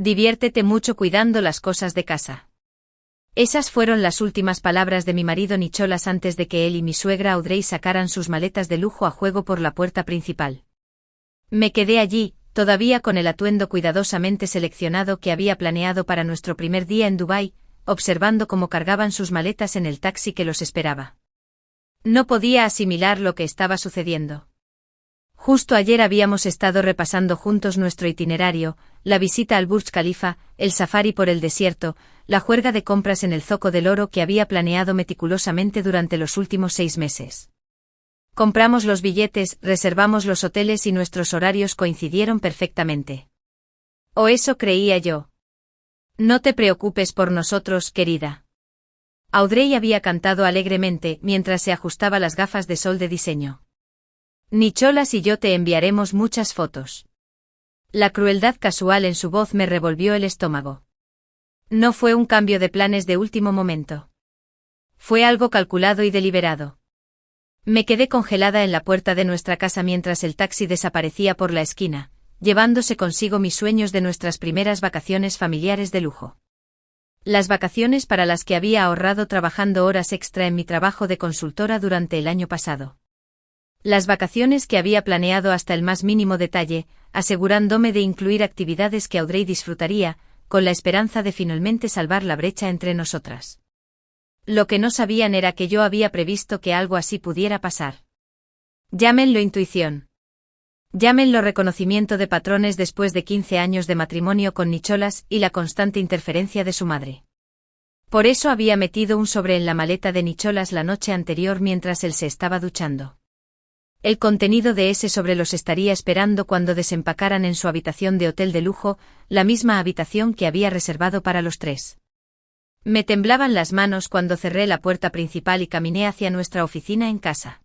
Diviértete mucho cuidando las cosas de casa. Esas fueron las últimas palabras de mi marido Nicholas antes de que él y mi suegra Audrey sacaran sus maletas de lujo a juego por la puerta principal. Me quedé allí, todavía con el atuendo cuidadosamente seleccionado que había planeado para nuestro primer día en Dubái, observando cómo cargaban sus maletas en el taxi que los esperaba. No podía asimilar lo que estaba sucediendo. Justo ayer habíamos estado repasando juntos nuestro itinerario, la visita al Burj Khalifa, el safari por el desierto, la juerga de compras en el Zoco del Oro que había planeado meticulosamente durante los últimos 6 meses. Compramos los billetes, reservamos los hoteles y nuestros horarios coincidieron perfectamente. O eso creía yo. No te preocupes por nosotros, querida. Audrey había cantado alegremente mientras se ajustaba las gafas de sol de diseño. Nicholas y yo te enviaremos muchas fotos. La crueldad casual en su voz me revolvió el estómago. No fue un cambio de planes de último momento. Fue algo calculado y deliberado. Me quedé congelada en la puerta de nuestra casa mientras el taxi desaparecía por la esquina, llevándose consigo mis sueños de nuestras primeras vacaciones familiares de lujo. Las vacaciones para las que había ahorrado trabajando horas extra en mi trabajo de consultora durante el año pasado. Las vacaciones que había planeado hasta el más mínimo detalle, asegurándome de incluir actividades que Audrey disfrutaría, con la esperanza de finalmente salvar la brecha entre nosotras. Lo que no sabían era que yo había previsto que algo así pudiera pasar. Llámenlo intuición. Llámenlo reconocimiento de patrones después de 15 años de matrimonio con Nicholas y la constante interferencia de su madre. Por eso había metido un sobre en la maleta de Nicholas la noche anterior mientras él se estaba duchando. El contenido de ese sobre los estaría esperando cuando desempacaran en su habitación de hotel de lujo, la misma habitación que había reservado para los 3. Me temblaban las manos cuando cerré la puerta principal y caminé hacia nuestra oficina en casa.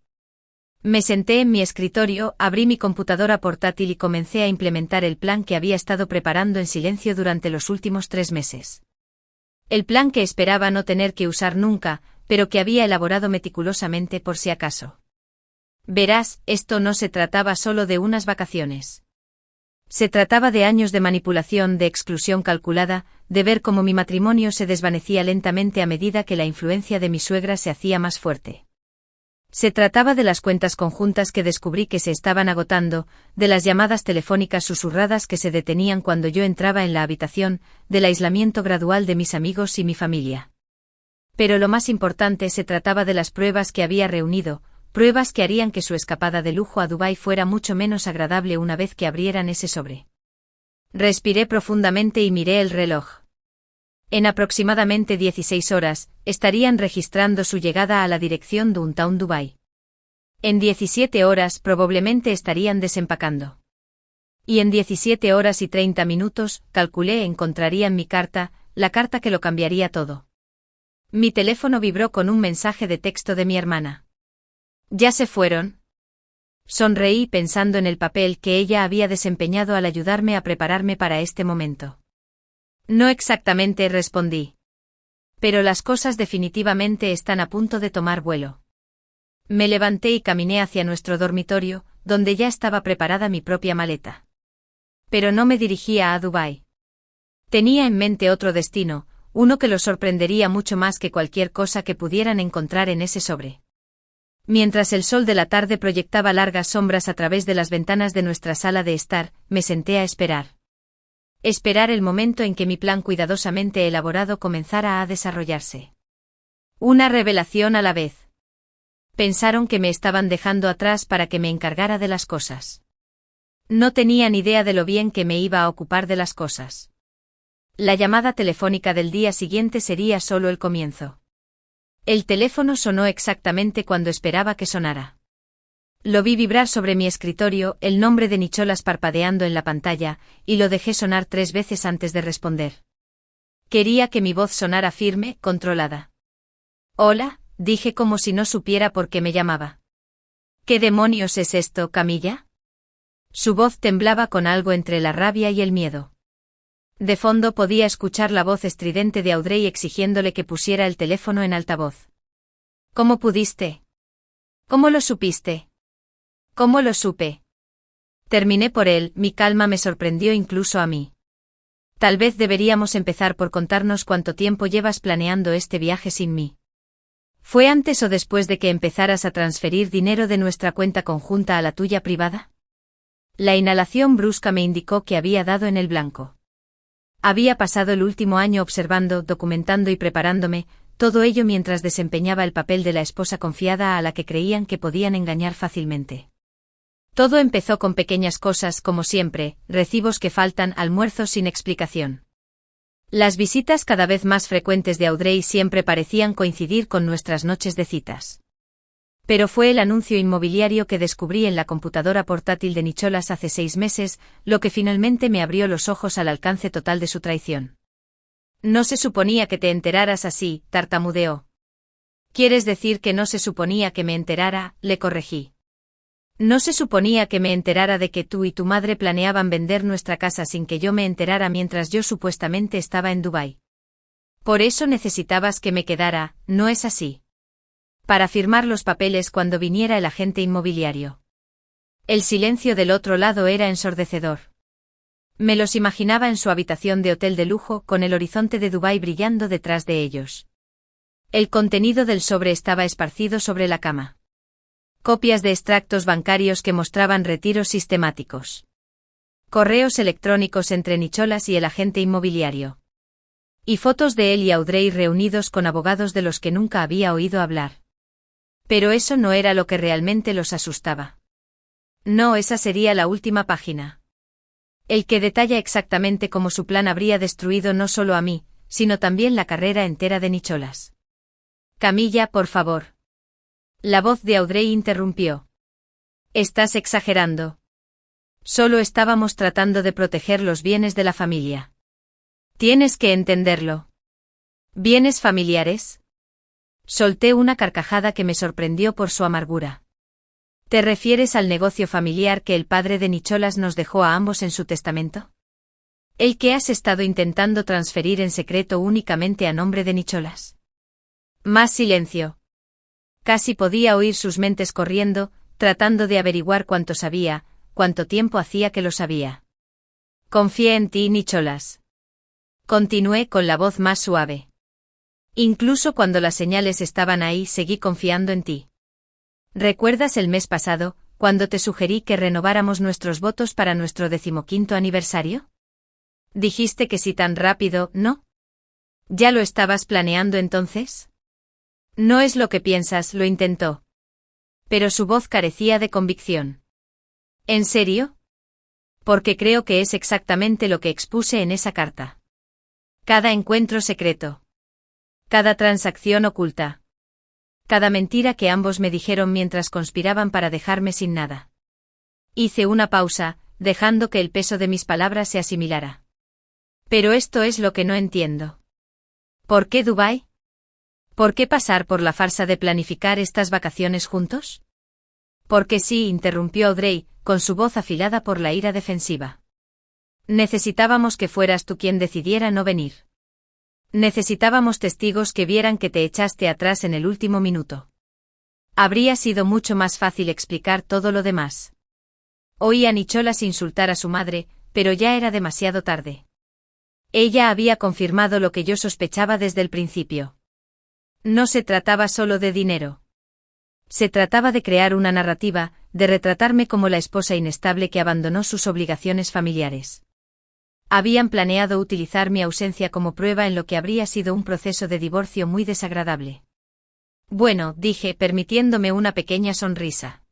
Me senté en mi escritorio, abrí mi computadora portátil y comencé a implementar el plan que había estado preparando en silencio durante los últimos 3 meses. El plan que esperaba no tener que usar nunca, pero que había elaborado meticulosamente por si acaso. Verás, esto no se trataba solo de unas vacaciones. Se trataba de años de manipulación, de exclusión calculada, de ver cómo mi matrimonio se desvanecía lentamente a medida que la influencia de mi suegra se hacía más fuerte. Se trataba de las cuentas conjuntas que descubrí que se estaban agotando, de las llamadas telefónicas susurradas que se detenían cuando yo entraba en la habitación, del aislamiento gradual de mis amigos y mi familia. Pero lo más importante se trataba de las pruebas que había reunido, pruebas que harían que su escapada de lujo a Dubái fuera mucho menos agradable una vez que abrieran ese sobre. Respiré profundamente y miré el reloj. En aproximadamente 16 horas, estarían registrando su llegada a la dirección Downtown Dubái. En 17 horas probablemente estarían desempacando. Y en 17 horas y 30 minutos, calculé, encontrarían mi carta, la carta que lo cambiaría todo. Mi teléfono vibró con un mensaje de texto de mi hermana. ¿Ya se fueron? Sonreí pensando en el papel que ella había desempeñado al ayudarme a prepararme para este momento. No exactamente, respondí. Pero las cosas definitivamente están a punto de tomar vuelo. Me levanté y caminé hacia nuestro dormitorio, donde ya estaba preparada mi propia maleta. Pero no me dirigía a Dubái. Tenía en mente otro destino, uno que los sorprendería mucho más que cualquier cosa que pudieran encontrar en ese sobre. Mientras el sol de la tarde proyectaba largas sombras a través de las ventanas de nuestra sala de estar, me senté a esperar. Esperar el momento en que mi plan cuidadosamente elaborado comenzara a desarrollarse. Una revelación a la vez. Pensaron que me estaban dejando atrás para que me encargara de las cosas. No tenían idea de lo bien que me iba a ocupar de las cosas. La llamada telefónica del día siguiente sería solo el comienzo. El teléfono sonó exactamente cuando esperaba que sonara. Lo vi vibrar sobre mi escritorio, el nombre de Nicholas parpadeando en la pantalla, y lo dejé sonar 3 veces antes de responder. Quería que mi voz sonara firme, controlada. Hola, dije como si no supiera por qué me llamaba. ¿Qué demonios es esto, Camilla? Su voz temblaba con algo entre la rabia y el miedo. De fondo podía escuchar la voz estridente de Audrey exigiéndole que pusiera el teléfono en altavoz. ¿Cómo pudiste? ¿Cómo lo supiste? ¿Cómo lo supe? Terminé por él, mi calma me sorprendió incluso a mí. Tal vez deberíamos empezar por contarnos cuánto tiempo llevas planeando este viaje sin mí. ¿Fue antes o después de que empezaras a transferir dinero de nuestra cuenta conjunta a la tuya privada? La inhalación brusca me indicó que había dado en el blanco. Había pasado el último año observando, documentando y preparándome, todo ello mientras desempeñaba el papel de la esposa confiada a la que creían que podían engañar fácilmente. Todo empezó con pequeñas cosas, como siempre, recibos que faltan, almuerzos sin explicación. Las visitas cada vez más frecuentes de Audrey siempre parecían coincidir con nuestras noches de citas. Pero fue el anuncio inmobiliario que descubrí en la computadora portátil de Nicholas hace 6 meses, lo que finalmente me abrió los ojos al alcance total de su traición. No se suponía que te enteraras así, tartamudeó. ¿Quieres decir que no se suponía que me enterara?, le corregí. No se suponía que me enterara de que tú y tu madre planeaban vender nuestra casa sin que yo me enterara mientras yo supuestamente estaba en Dubái. Por eso necesitabas que me quedara, ¿no es así? Para firmar los papeles cuando viniera el agente inmobiliario. El silencio del otro lado era ensordecedor. Me los imaginaba en su habitación de hotel de lujo, con el horizonte de Dubái brillando detrás de ellos. El contenido del sobre estaba esparcido sobre la cama. Copias de extractos bancarios que mostraban retiros sistemáticos. Correos electrónicos entre Nicholas y el agente inmobiliario. Y fotos de él y Audrey reunidos con abogados de los que nunca había oído hablar. Pero eso no era lo que realmente los asustaba. No, esa sería la última página. El que detalla exactamente cómo su plan habría destruido no solo a mí, sino también la carrera entera de Nicholas. Camilla, por favor. La voz de Audrey interrumpió. Estás exagerando. Solo estábamos tratando de proteger los bienes de la familia. Tienes que entenderlo. ¿Bienes familiares? Solté una carcajada que me sorprendió por su amargura. ¿Te refieres al negocio familiar que el padre de Nicholas nos dejó a ambos en su testamento? ¿El que has estado intentando transferir en secreto únicamente a nombre de Nicholas? Más silencio. Casi podía oír sus mentes corriendo, tratando de averiguar cuánto sabía, cuánto tiempo hacía que lo sabía. Confié en ti, Nicholas. Continué con la voz más suave. Incluso cuando las señales estaban ahí, seguí confiando en ti. ¿Recuerdas el mes pasado, cuando te sugerí que renováramos nuestros votos para nuestro 15º aniversario? Dijiste que sí tan rápido, ¿no? ¿Ya lo estabas planeando entonces? No es lo que piensas, lo intentó. Pero su voz carecía de convicción. ¿En serio? Porque creo que es exactamente lo que expuse en esa carta. Cada encuentro secreto. Cada transacción oculta. Cada mentira que ambos me dijeron mientras conspiraban para dejarme sin nada. Hice una pausa, dejando que el peso de mis palabras se asimilara. Pero esto es lo que no entiendo. ¿Por qué Dubái? ¿Por qué pasar por la farsa de planificar estas vacaciones juntos? Porque sí, interrumpió Audrey, con su voz afilada por la ira defensiva. Necesitábamos que fueras tú quien decidiera no venir. Necesitábamos testigos que vieran que te echaste atrás en el último minuto. Habría sido mucho más fácil explicar todo lo demás. Oí a Nicholas insultar a su madre, pero ya era demasiado tarde. Ella había confirmado lo que yo sospechaba desde el principio. No se trataba solo de dinero. Se trataba de crear una narrativa, de retratarme como la esposa inestable que abandonó sus obligaciones familiares. Habían planeado utilizar mi ausencia como prueba en lo que habría sido un proceso de divorcio muy desagradable. Bueno, dije, permitiéndome una pequeña sonrisa.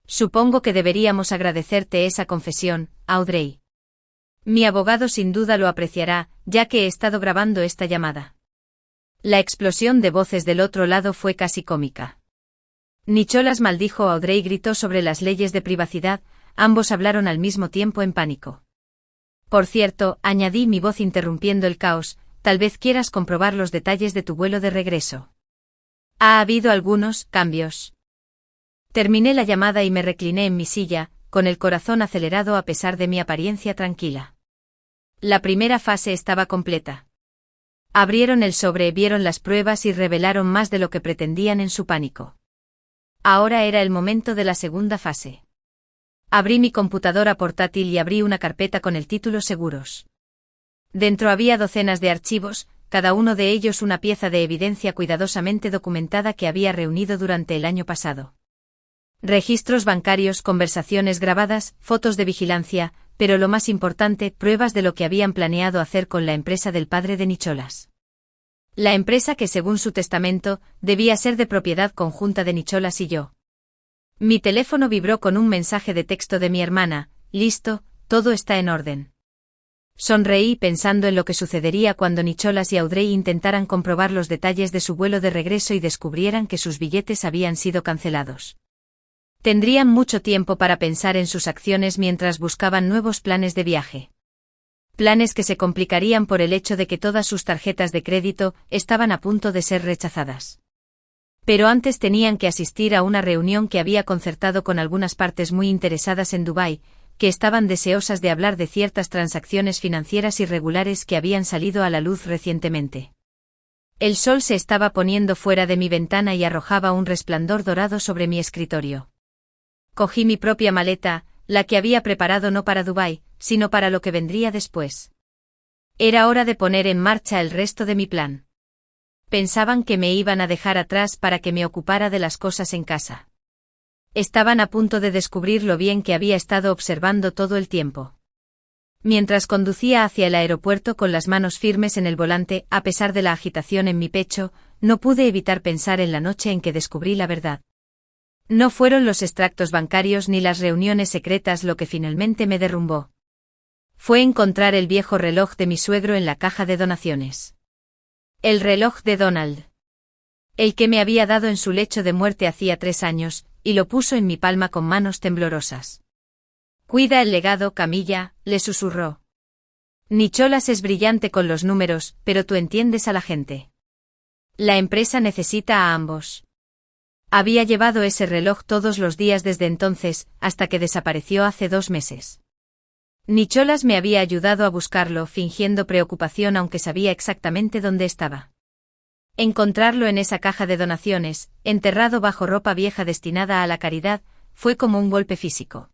Supongo que deberíamos agradecerte esa confesión, Audrey. Mi abogado sin duda lo apreciará, ya que he estado grabando esta llamada. La explosión de voces del otro lado fue casi cómica. Nicholas maldijo, Audrey gritó sobre las leyes de privacidad, ambos hablaron al mismo tiempo en pánico. Por cierto, añadí mi voz interrumpiendo el caos, tal vez quieras comprobar los detalles de tu vuelo de regreso. Ha habido algunos cambios. Terminé la llamada y me recliné en mi silla, con el corazón acelerado a pesar de mi apariencia tranquila. La primera fase estaba completa. Abrieron el sobre, vieron las pruebas y revelaron más de lo que pretendían en su pánico. Ahora era el momento de la segunda fase. Abrí mi computadora portátil y abrí una carpeta con el título Seguros. Dentro había docenas de archivos, cada uno de ellos una pieza de evidencia cuidadosamente documentada que había reunido durante el año pasado. Registros bancarios, conversaciones grabadas, fotos de vigilancia, pero lo más importante, pruebas de lo que habían planeado hacer con la empresa del padre de Nicholas. La empresa que, según su testamento, debía ser de propiedad conjunta de Nicholas y yo. Mi teléfono vibró con un mensaje de texto de mi hermana: listo, todo está en orden. Sonreí pensando en lo que sucedería cuando Nicholas y Audrey intentaran comprobar los detalles de su vuelo de regreso y descubrieran que sus billetes habían sido cancelados. Tendrían mucho tiempo para pensar en sus acciones mientras buscaban nuevos planes de viaje. Planes que se complicarían por el hecho de que todas sus tarjetas de crédito estaban a punto de ser rechazadas. Pero antes tenían que asistir a una reunión que había concertado con algunas partes muy interesadas en Dubái, que estaban deseosas de hablar de ciertas transacciones financieras irregulares que habían salido a la luz recientemente. El sol se estaba poniendo fuera de mi ventana y arrojaba un resplandor dorado sobre mi escritorio. Cogí mi propia maleta, la que había preparado no para Dubái, sino para lo que vendría después. Era hora de poner en marcha el resto de mi plan. Pensaban que me iban a dejar atrás para que me ocupara de las cosas en casa. Estaban a punto de descubrir lo bien que había estado observando todo el tiempo. Mientras conducía hacia el aeropuerto con las manos firmes en el volante, a pesar de la agitación en mi pecho, no pude evitar pensar en la noche en que descubrí la verdad. No fueron los extractos bancarios ni las reuniones secretas lo que finalmente me derrumbó. Fue encontrar el viejo reloj de mi suegro en la caja de donaciones. El reloj de Donald. El que me había dado en su lecho de muerte hacía 3 años, y lo puso en mi palma con manos temblorosas. Cuida el legado, Camilla, le susurró. Nicholas es brillante con los números, pero tú entiendes a la gente. La empresa necesita a ambos. Había llevado ese reloj todos los días desde entonces, hasta que desapareció hace 2 meses. Nicholas me había ayudado a buscarlo, fingiendo preocupación aunque sabía exactamente dónde estaba. Encontrarlo en esa caja de donaciones, enterrado bajo ropa vieja destinada a la caridad, fue como un golpe físico.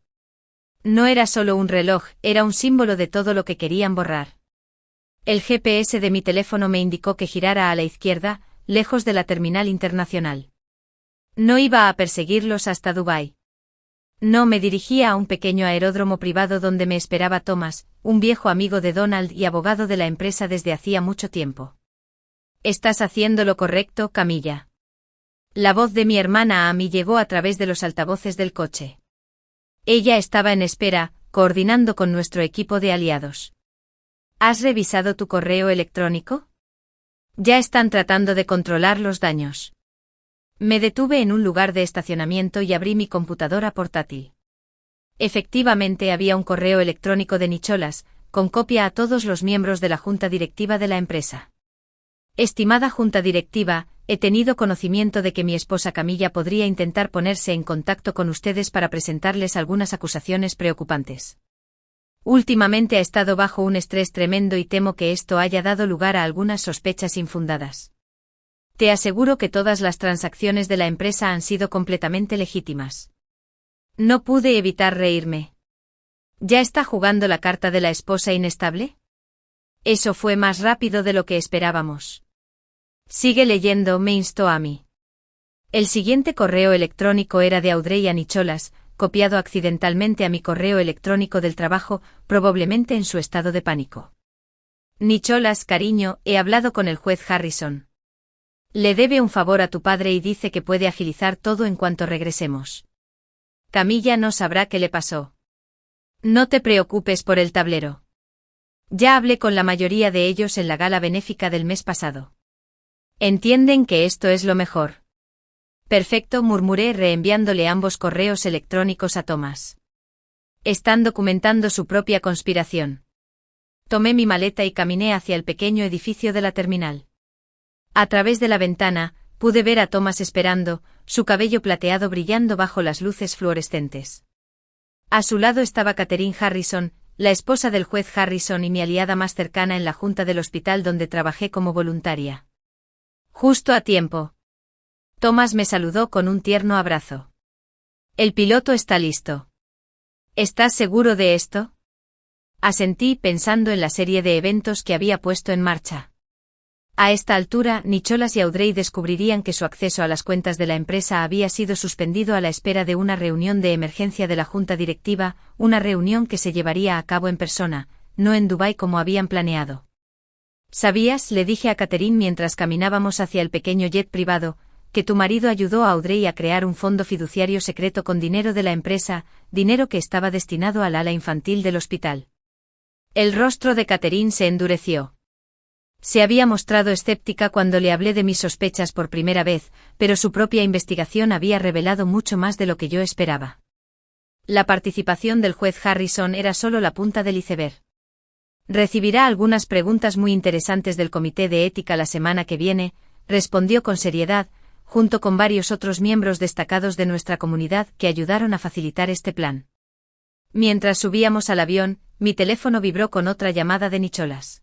No era solo un reloj, era un símbolo de todo lo que querían borrar. El GPS de mi teléfono me indicó que girara a la izquierda, lejos de la terminal internacional. No iba a perseguirlos hasta Dubái. No, me dirigía a un pequeño aeródromo privado donde me esperaba Thomas, un viejo amigo de Donald y abogado de la empresa desde hacía mucho tiempo. Estás haciendo lo correcto, Camilla. La voz de mi hermana Amy llegó a través de los altavoces del coche. Ella estaba en espera, coordinando con nuestro equipo de aliados. ¿Has revisado tu correo electrónico? Ya están tratando de controlar los daños. Me detuve en un lugar de estacionamiento y abrí mi computadora portátil. Efectivamente había un correo electrónico de Nicholas, con copia a todos los miembros de la junta directiva de la empresa. Estimada junta directiva, he tenido conocimiento de que mi esposa Camilla podría intentar ponerse en contacto con ustedes para presentarles algunas acusaciones preocupantes. Últimamente ha estado bajo un estrés tremendo y temo que esto haya dado lugar a algunas sospechas infundadas. Te aseguro que todas las transacciones de la empresa han sido completamente legítimas. No pude evitar reírme. ¿Ya está jugando la carta de la esposa inestable? Eso fue más rápido de lo que esperábamos. Sigue leyendo, me instó a mí. El siguiente correo electrónico era de Audrey a Nicholas, copiado accidentalmente a mi correo electrónico del trabajo, probablemente en su estado de pánico. Nicholas, cariño, he hablado con el juez Harrison. Le debe un favor a tu padre y dice que puede agilizar todo en cuanto regresemos. Camilla no sabrá qué le pasó. No te preocupes por el tablero. Ya hablé con la mayoría de ellos en la gala benéfica del mes pasado. Entienden que esto es lo mejor. Perfecto, murmuré reenviándole ambos correos electrónicos a Thomas. Están documentando su propia conspiración. Tomé mi maleta y caminé hacia el pequeño edificio de la terminal. A través de la ventana, pude ver a Thomas esperando, su cabello plateado brillando bajo las luces fluorescentes. A su lado estaba Catherine Harrison, la esposa del juez Harrison y mi aliada más cercana en la junta del hospital donde trabajé como voluntaria. Justo a tiempo. Thomas me saludó con un tierno abrazo. El piloto está listo. ¿Estás seguro de esto? Asentí pensando en la serie de eventos que había puesto en marcha. A esta altura, Nicholas y Audrey descubrirían que su acceso a las cuentas de la empresa había sido suspendido a la espera de una reunión de emergencia de la junta directiva, una reunión que se llevaría a cabo en persona, no en Dubái como habían planeado. ¿Sabías?, le dije a Catherine mientras caminábamos hacia el pequeño jet privado, que tu marido ayudó a Audrey a crear un fondo fiduciario secreto con dinero de la empresa, dinero que estaba destinado al ala infantil del hospital. El rostro de Catherine se endureció. Se había mostrado escéptica cuando le hablé de mis sospechas por primera vez, pero su propia investigación había revelado mucho más de lo que yo esperaba. La participación del juez Harrison era solo la punta del iceberg. Recibirá algunas preguntas muy interesantes del Comité de Ética la semana que viene, respondió con seriedad, junto con varios otros miembros destacados de nuestra comunidad que ayudaron a facilitar este plan. Mientras subíamos al avión, mi teléfono vibró con otra llamada de Nicholas.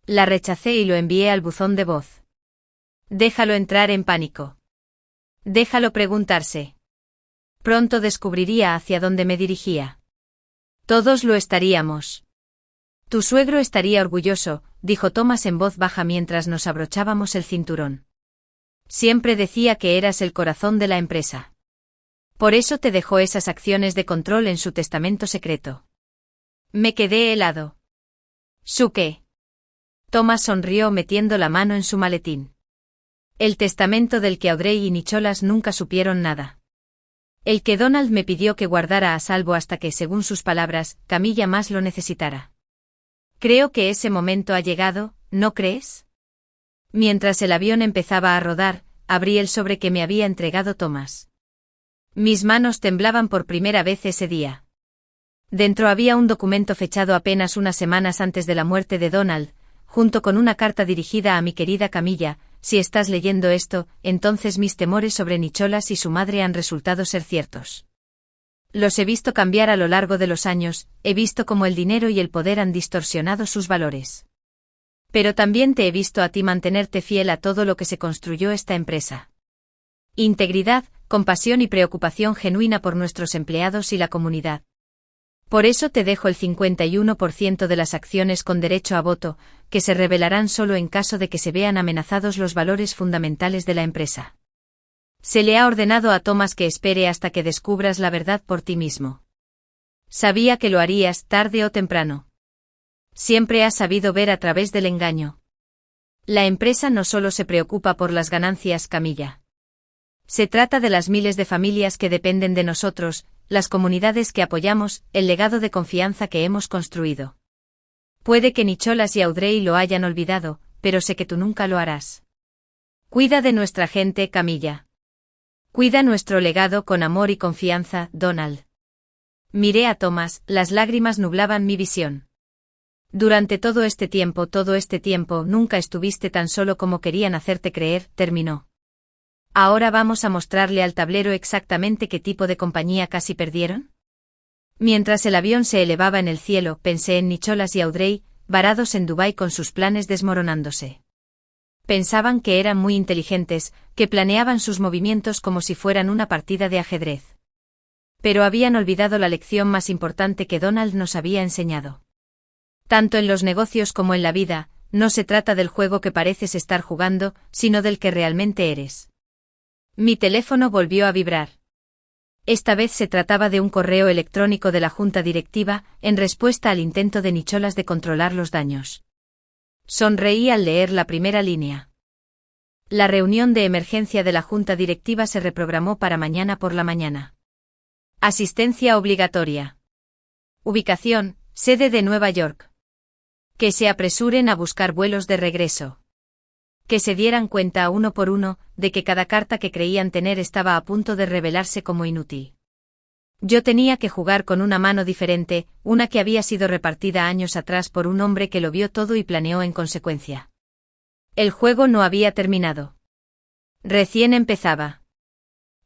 La rechacé y lo envié al buzón de voz. Déjalo entrar en pánico. Déjalo preguntarse. Pronto descubriría hacia dónde me dirigía. Todos lo estaríamos. Tu suegro estaría orgulloso, dijo Thomas en voz baja mientras nos abrochábamos el cinturón. Siempre decía que eras el corazón de la empresa. Por eso te dejó esas acciones de control en su testamento secreto. Me quedé helado. ¿Su qué? Thomas sonrió metiendo la mano en su maletín. El testamento del que Audrey y Nicholas nunca supieron nada. El que Donald me pidió que guardara a salvo hasta que, según sus palabras, Camilla más lo necesitara. Creo que ese momento ha llegado, ¿no crees? Mientras el avión empezaba a rodar, abrí el sobre que me había entregado Thomas. Mis manos temblaban por primera vez ese día. Dentro había un documento fechado apenas unas semanas antes de la muerte de Donald, junto con una carta dirigida a mi querida Camilla. Si estás leyendo esto, entonces mis temores sobre Nicholas y su madre han resultado ser ciertos. Los he visto cambiar a lo largo de los años, he visto cómo el dinero y el poder han distorsionado sus valores. Pero también te he visto a ti mantenerte fiel a todo lo que se construyó esta empresa. Integridad, compasión y preocupación genuina por nuestros empleados y la comunidad. Por eso te dejo el 51% de las acciones con derecho a voto, que se revelarán solo en caso de que se vean amenazados los valores fundamentales de la empresa. Se le ha ordenado a Thomas que espere hasta que descubras la verdad por ti mismo. Sabía que lo harías tarde o temprano. Siempre has sabido ver a través del engaño. La empresa no solo se preocupa por las ganancias, Camilla. Se trata de las miles de familias que dependen de nosotros, las comunidades que apoyamos, el legado de confianza que hemos construido. Puede que Nicholas y Audrey lo hayan olvidado, pero sé que tú nunca lo harás. Cuida de nuestra gente, Camilla. Cuida nuestro legado con amor y confianza, Donald. Miré a Thomas, las lágrimas nublaban mi visión. Durante todo este tiempo, nunca estuviste tan solo como querían hacerte creer, terminó. ¿Ahora vamos a mostrarle al tablero exactamente qué tipo de compañía casi perdieron? Mientras el avión se elevaba en el cielo, pensé en Nicholas y Audrey, varados en Dubái con sus planes desmoronándose. Pensaban que eran muy inteligentes, que planeaban sus movimientos como si fueran una partida de ajedrez. Pero habían olvidado la lección más importante que Donald nos había enseñado. Tanto en los negocios como en la vida, no se trata del juego que pareces estar jugando, sino del que realmente eres. Mi teléfono volvió a vibrar. Esta vez se trataba de un correo electrónico de la junta directiva, en respuesta al intento de Nicholas de controlar los daños. Sonreí al leer la primera línea. La reunión de emergencia de la junta directiva se reprogramó para mañana por la mañana. Asistencia obligatoria. Ubicación, sede de Nueva York. Que se apresuren a buscar vuelos de regreso. Que se dieran cuenta uno por uno de que cada carta que creían tener estaba a punto de revelarse como inútil. Yo tenía que jugar con una mano diferente, una que había sido repartida años atrás por un hombre que lo vio todo y planeó en consecuencia. El juego no había terminado. Recién empezaba.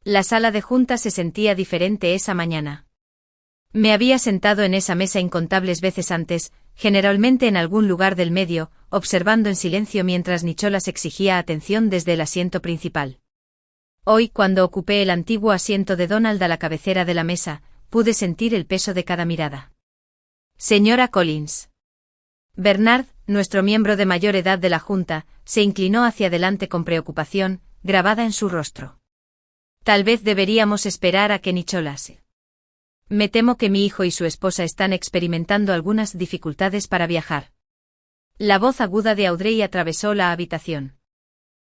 La sala de juntas se sentía diferente esa mañana. Me había sentado en esa mesa incontables veces antes, generalmente en algún lugar del medio, observando en silencio mientras Nicholas exigía atención desde el asiento principal. Hoy, cuando ocupé el antiguo asiento de Donald a la cabecera de la mesa, pude sentir el peso de cada mirada. Señora Collins. Bernard, nuestro miembro de mayor edad de la Junta, se inclinó hacia adelante con preocupación, grabada en su rostro. Tal vez deberíamos esperar a que Nicholas. Me temo que mi hijo y su esposa están experimentando algunas dificultades para viajar. La voz aguda de Audrey atravesó la habitación.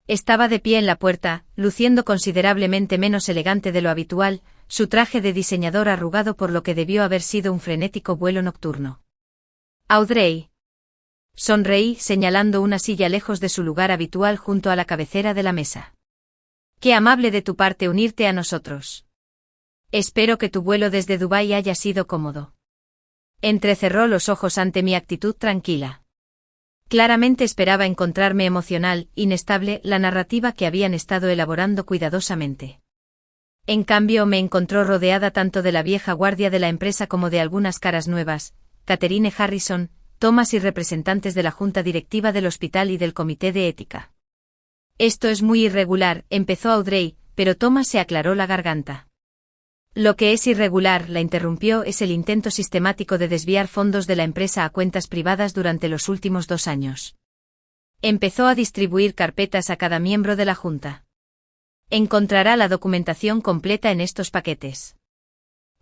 Estaba de pie en la puerta, luciendo considerablemente menos elegante de lo habitual, su traje de diseñador arrugado por lo que debió haber sido un frenético vuelo nocturno. Audrey. Sonreí, señalando una silla lejos de su lugar habitual junto a la cabecera de la mesa. Qué amable de tu parte unirte a nosotros. Espero que tu vuelo desde Dubái haya sido cómodo. Entrecerró los ojos ante mi actitud tranquila. Claramente esperaba encontrarme emocional, inestable, la narrativa que habían estado elaborando cuidadosamente. En cambio me encontró rodeada tanto de la vieja guardia de la empresa como de algunas caras nuevas, Catherine Harrison, Thomas y representantes de la junta directiva del hospital y del comité de ética. Esto es muy irregular, empezó Audrey, pero Thomas se aclaró la garganta. Lo que es irregular, la interrumpió, es el intento sistemático de desviar fondos de la empresa a cuentas privadas durante los últimos 2 años. Empezó a distribuir carpetas a cada miembro de la junta. Encontrará la documentación completa en estos paquetes.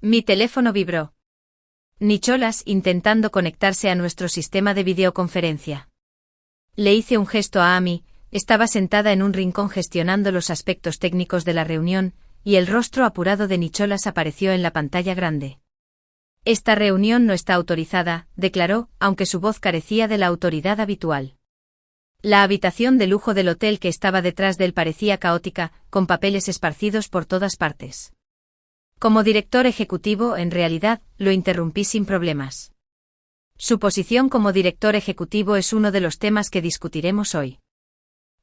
Mi teléfono vibró. Nicholas intentando conectarse a nuestro sistema de videoconferencia. Le hice un gesto a Amy, estaba sentada en un rincón gestionando los aspectos técnicos de la reunión, y el rostro apurado de Nicholas apareció en la pantalla grande. Esta reunión no está autorizada, declaró, aunque su voz carecía de la autoridad habitual. La habitación de lujo del hotel que estaba detrás de él parecía caótica, con papeles esparcidos por todas partes. Como director ejecutivo, en realidad, lo interrumpí sin problemas. Su posición como director ejecutivo es uno de los temas que discutiremos hoy.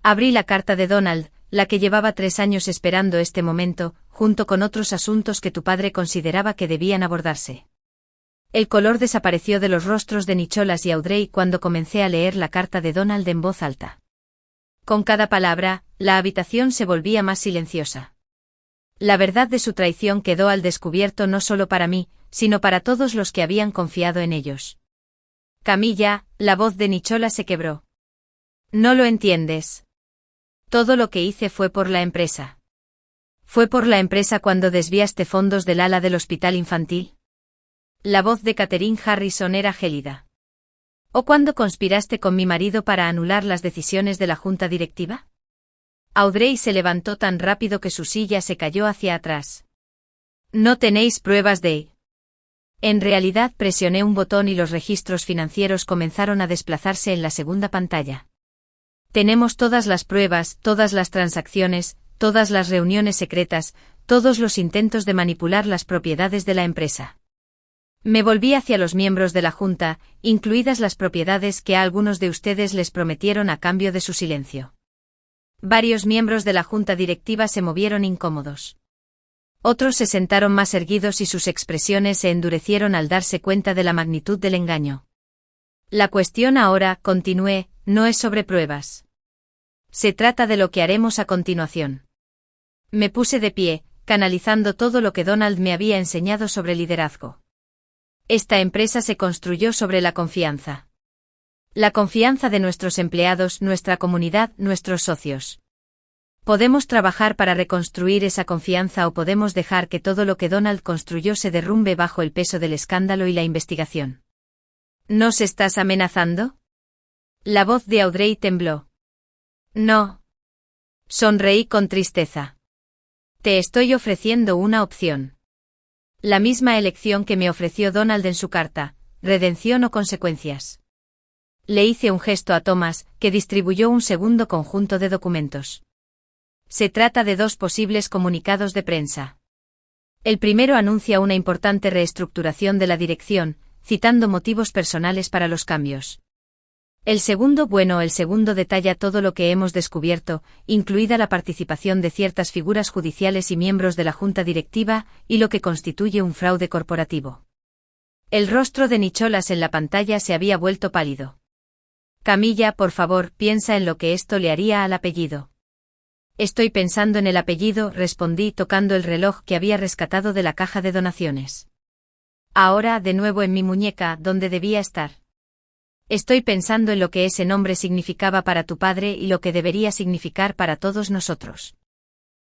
Abrí la carta de Donald, la que llevaba 3 años esperando este momento, junto con otros asuntos que tu padre consideraba que debían abordarse. El color desapareció de los rostros de Nicholas y Audrey cuando comencé a leer la carta de Donald en voz alta. Con cada palabra, la habitación se volvía más silenciosa. La verdad de su traición quedó al descubierto no solo para mí, sino para todos los que habían confiado en ellos. Camilla, la voz de Nicholas se quebró. No lo entiendes. Todo lo que hice fue por la empresa. ¿Fue por la empresa cuando desviaste fondos del ala del hospital infantil? La voz de Catherine Harrison era gélida. ¿O cuando conspiraste con mi marido para anular las decisiones de la junta directiva? Audrey se levantó tan rápido que su silla se cayó hacia atrás. No tenéis pruebas de... En realidad presioné un botón y los registros financieros comenzaron a desplazarse en la segunda pantalla. Tenemos todas las pruebas, todas las transacciones, todas las reuniones secretas, todos los intentos de manipular las propiedades de la empresa. Me volví hacia los miembros de la junta, incluidas las propiedades que a algunos de ustedes les prometieron a cambio de su silencio. Varios miembros de la junta directiva se movieron incómodos. Otros se sentaron más erguidos y sus expresiones se endurecieron al darse cuenta de la magnitud del engaño. La cuestión ahora, continué, no es sobre pruebas. Se trata de lo que haremos a continuación. Me puse de pie, canalizando todo lo que Donald me había enseñado sobre liderazgo. Esta empresa se construyó sobre la confianza. La confianza de nuestros empleados, nuestra comunidad, nuestros socios. Podemos trabajar para reconstruir esa confianza o podemos dejar que todo lo que Donald construyó se derrumbe bajo el peso del escándalo y la investigación. ¿Nos estás amenazando? La voz de Audrey tembló. No. Sonreí con tristeza. Te estoy ofreciendo una opción. La misma elección que me ofreció Donald en su carta, redención o consecuencias. Le hice un gesto a Thomas, que distribuyó un segundo conjunto de documentos. Se trata de 2 posibles comunicados de prensa. El primero anuncia una importante reestructuración de la dirección, citando motivos personales para los cambios. El segundo detalla todo lo que hemos descubierto, incluida la participación de ciertas figuras judiciales y miembros de la junta directiva, y lo que constituye un fraude corporativo. El rostro de Nicholas en la pantalla se había vuelto pálido. Camilla, por favor, piensa en lo que esto le haría al apellido. Estoy pensando en el apellido, respondí tocando el reloj que había rescatado de la caja de donaciones. Ahora, de nuevo en mi muñeca, donde debía estar. Estoy pensando en lo que ese nombre significaba para tu padre y lo que debería significar para todos nosotros.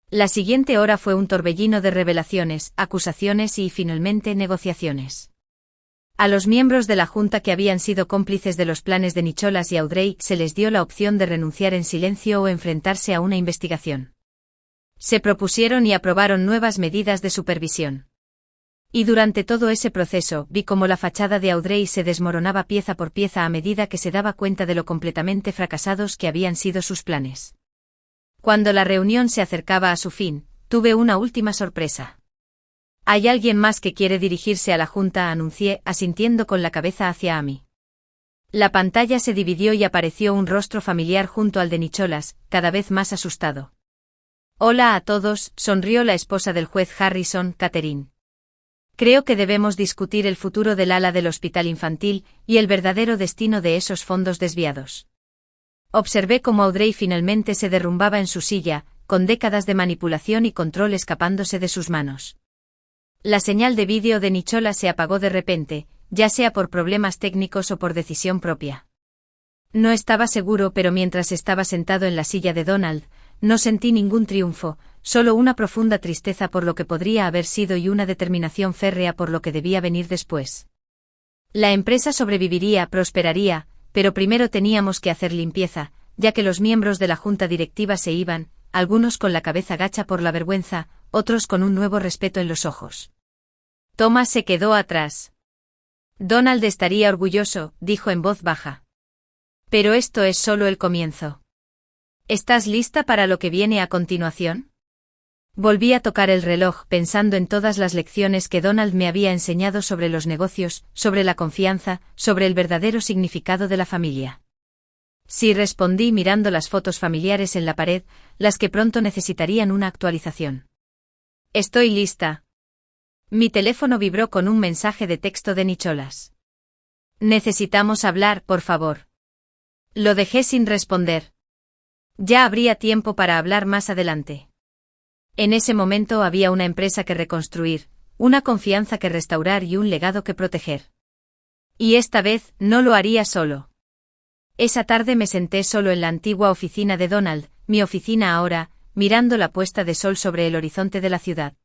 La siguiente hora fue un torbellino de revelaciones, acusaciones y, finalmente, negociaciones. A los miembros de la Junta que habían sido cómplices de los planes de Nicholas y Audrey se les dio la opción de renunciar en silencio o enfrentarse a una investigación. Se propusieron y aprobaron nuevas medidas de supervisión. Y durante todo ese proceso vi cómo la fachada de Audrey se desmoronaba pieza por pieza a medida que se daba cuenta de lo completamente fracasados que habían sido sus planes. Cuando la reunión se acercaba a su fin, tuve una última sorpresa. «¿Hay alguien más que quiere dirigirse a la Junta?», anuncié, asintiendo con la cabeza hacia Amy. La pantalla se dividió y apareció un rostro familiar junto al de Nicholas, cada vez más asustado. «Hola a todos», sonrió la esposa del juez Harrison, Catherine. «Creo que debemos discutir el futuro del ala del hospital infantil y el verdadero destino de esos fondos desviados». Observé cómo Audrey finalmente se derrumbaba en su silla, con décadas de manipulación y control escapándose de sus manos. La señal de vídeo de Nicholas se apagó de repente, ya sea por problemas técnicos o por decisión propia. No estaba seguro, pero mientras estaba sentado en la silla de Donald, no sentí ningún triunfo, solo una profunda tristeza por lo que podría haber sido y una determinación férrea por lo que debía venir después. La empresa sobreviviría, prosperaría, pero primero teníamos que hacer limpieza, ya que los miembros de la junta directiva se iban, algunos con la cabeza gacha por la vergüenza, otros con un nuevo respeto en los ojos. Thomas se quedó atrás. «Donald estaría orgulloso», dijo en voz baja. «Pero esto es solo el comienzo. ¿Estás lista para lo que viene a continuación?» Volví a tocar el reloj pensando en todas las lecciones que Donald me había enseñado sobre los negocios, sobre la confianza, sobre el verdadero significado de la familia. Sí, respondí mirando las fotos familiares en la pared, las que pronto necesitarían una actualización. «Estoy lista». Mi teléfono vibró con un mensaje de texto de Nicholas. «Necesitamos hablar, por favor». Lo dejé sin responder. Ya habría tiempo para hablar más adelante. En ese momento había una empresa que reconstruir, una confianza que restaurar y un legado que proteger. Y esta vez no lo haría solo. Esa tarde me senté solo en la antigua oficina de Donald, mi oficina ahora, mirando la puesta de sol sobre el horizonte de la ciudad.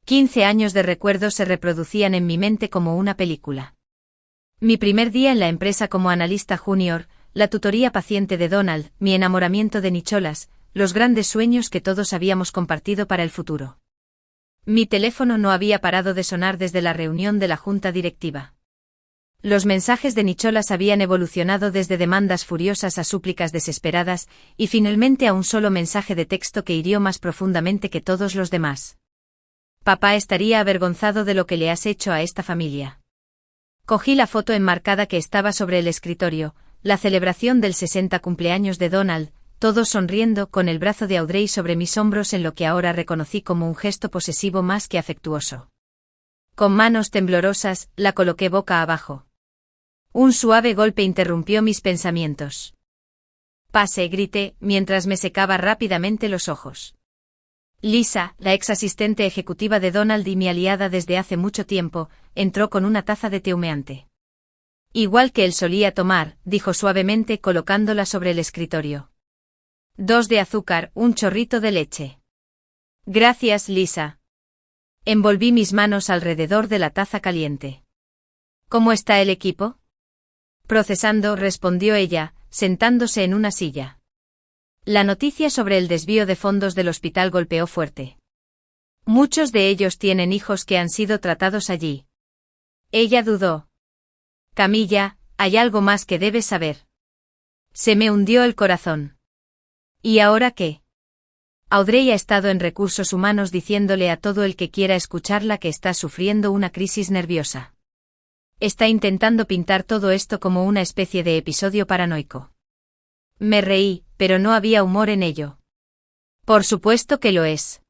15 años de recuerdos se reproducían en mi mente como una película. Mi primer día en la empresa como analista junior, la tutoría paciente de Donald, mi enamoramiento de Nicholas, los grandes sueños que todos habíamos compartido para el futuro. Mi teléfono no había parado de sonar desde la reunión de la junta directiva. Los mensajes de Nicholas habían evolucionado desde demandas furiosas a súplicas desesperadas, y finalmente a un solo mensaje de texto que hirió más profundamente que todos los demás. «Papá estaría avergonzado de lo que le has hecho a esta familia». Cogí la foto enmarcada que estaba sobre el escritorio, la celebración del 60 cumpleaños de Donald, todos sonriendo, con el brazo de Audrey sobre mis hombros en lo que ahora reconocí como un gesto posesivo más que afectuoso. Con manos temblorosas, la coloqué boca abajo. Un suave golpe interrumpió mis pensamientos. «Pase», grité, mientras me secaba rápidamente los ojos. Lisa, la ex asistente ejecutiva de Donald y mi aliada desde hace mucho tiempo, entró con una taza de té humeante. «Igual que él solía tomar», dijo suavemente colocándola sobre el escritorio. «2 de azúcar, un chorrito de leche». «Gracias, Lisa». Envolví mis manos alrededor de la taza caliente. «¿Cómo está el equipo?» «Procesando», respondió ella, sentándose en una silla. La noticia sobre el desvío de fondos del hospital golpeó fuerte. «Muchos de ellos tienen hijos que han sido tratados allí». Ella dudó. «Camilla, hay algo más que debes saber». Se me hundió el corazón. «¿Y ahora qué?» Audrey ha estado en recursos humanos diciéndole a todo el que quiera escucharla que está sufriendo una crisis nerviosa. Está intentando pintar todo esto como una especie de episodio paranoico. Me reí, pero no había humor en ello. «Por supuesto que lo es».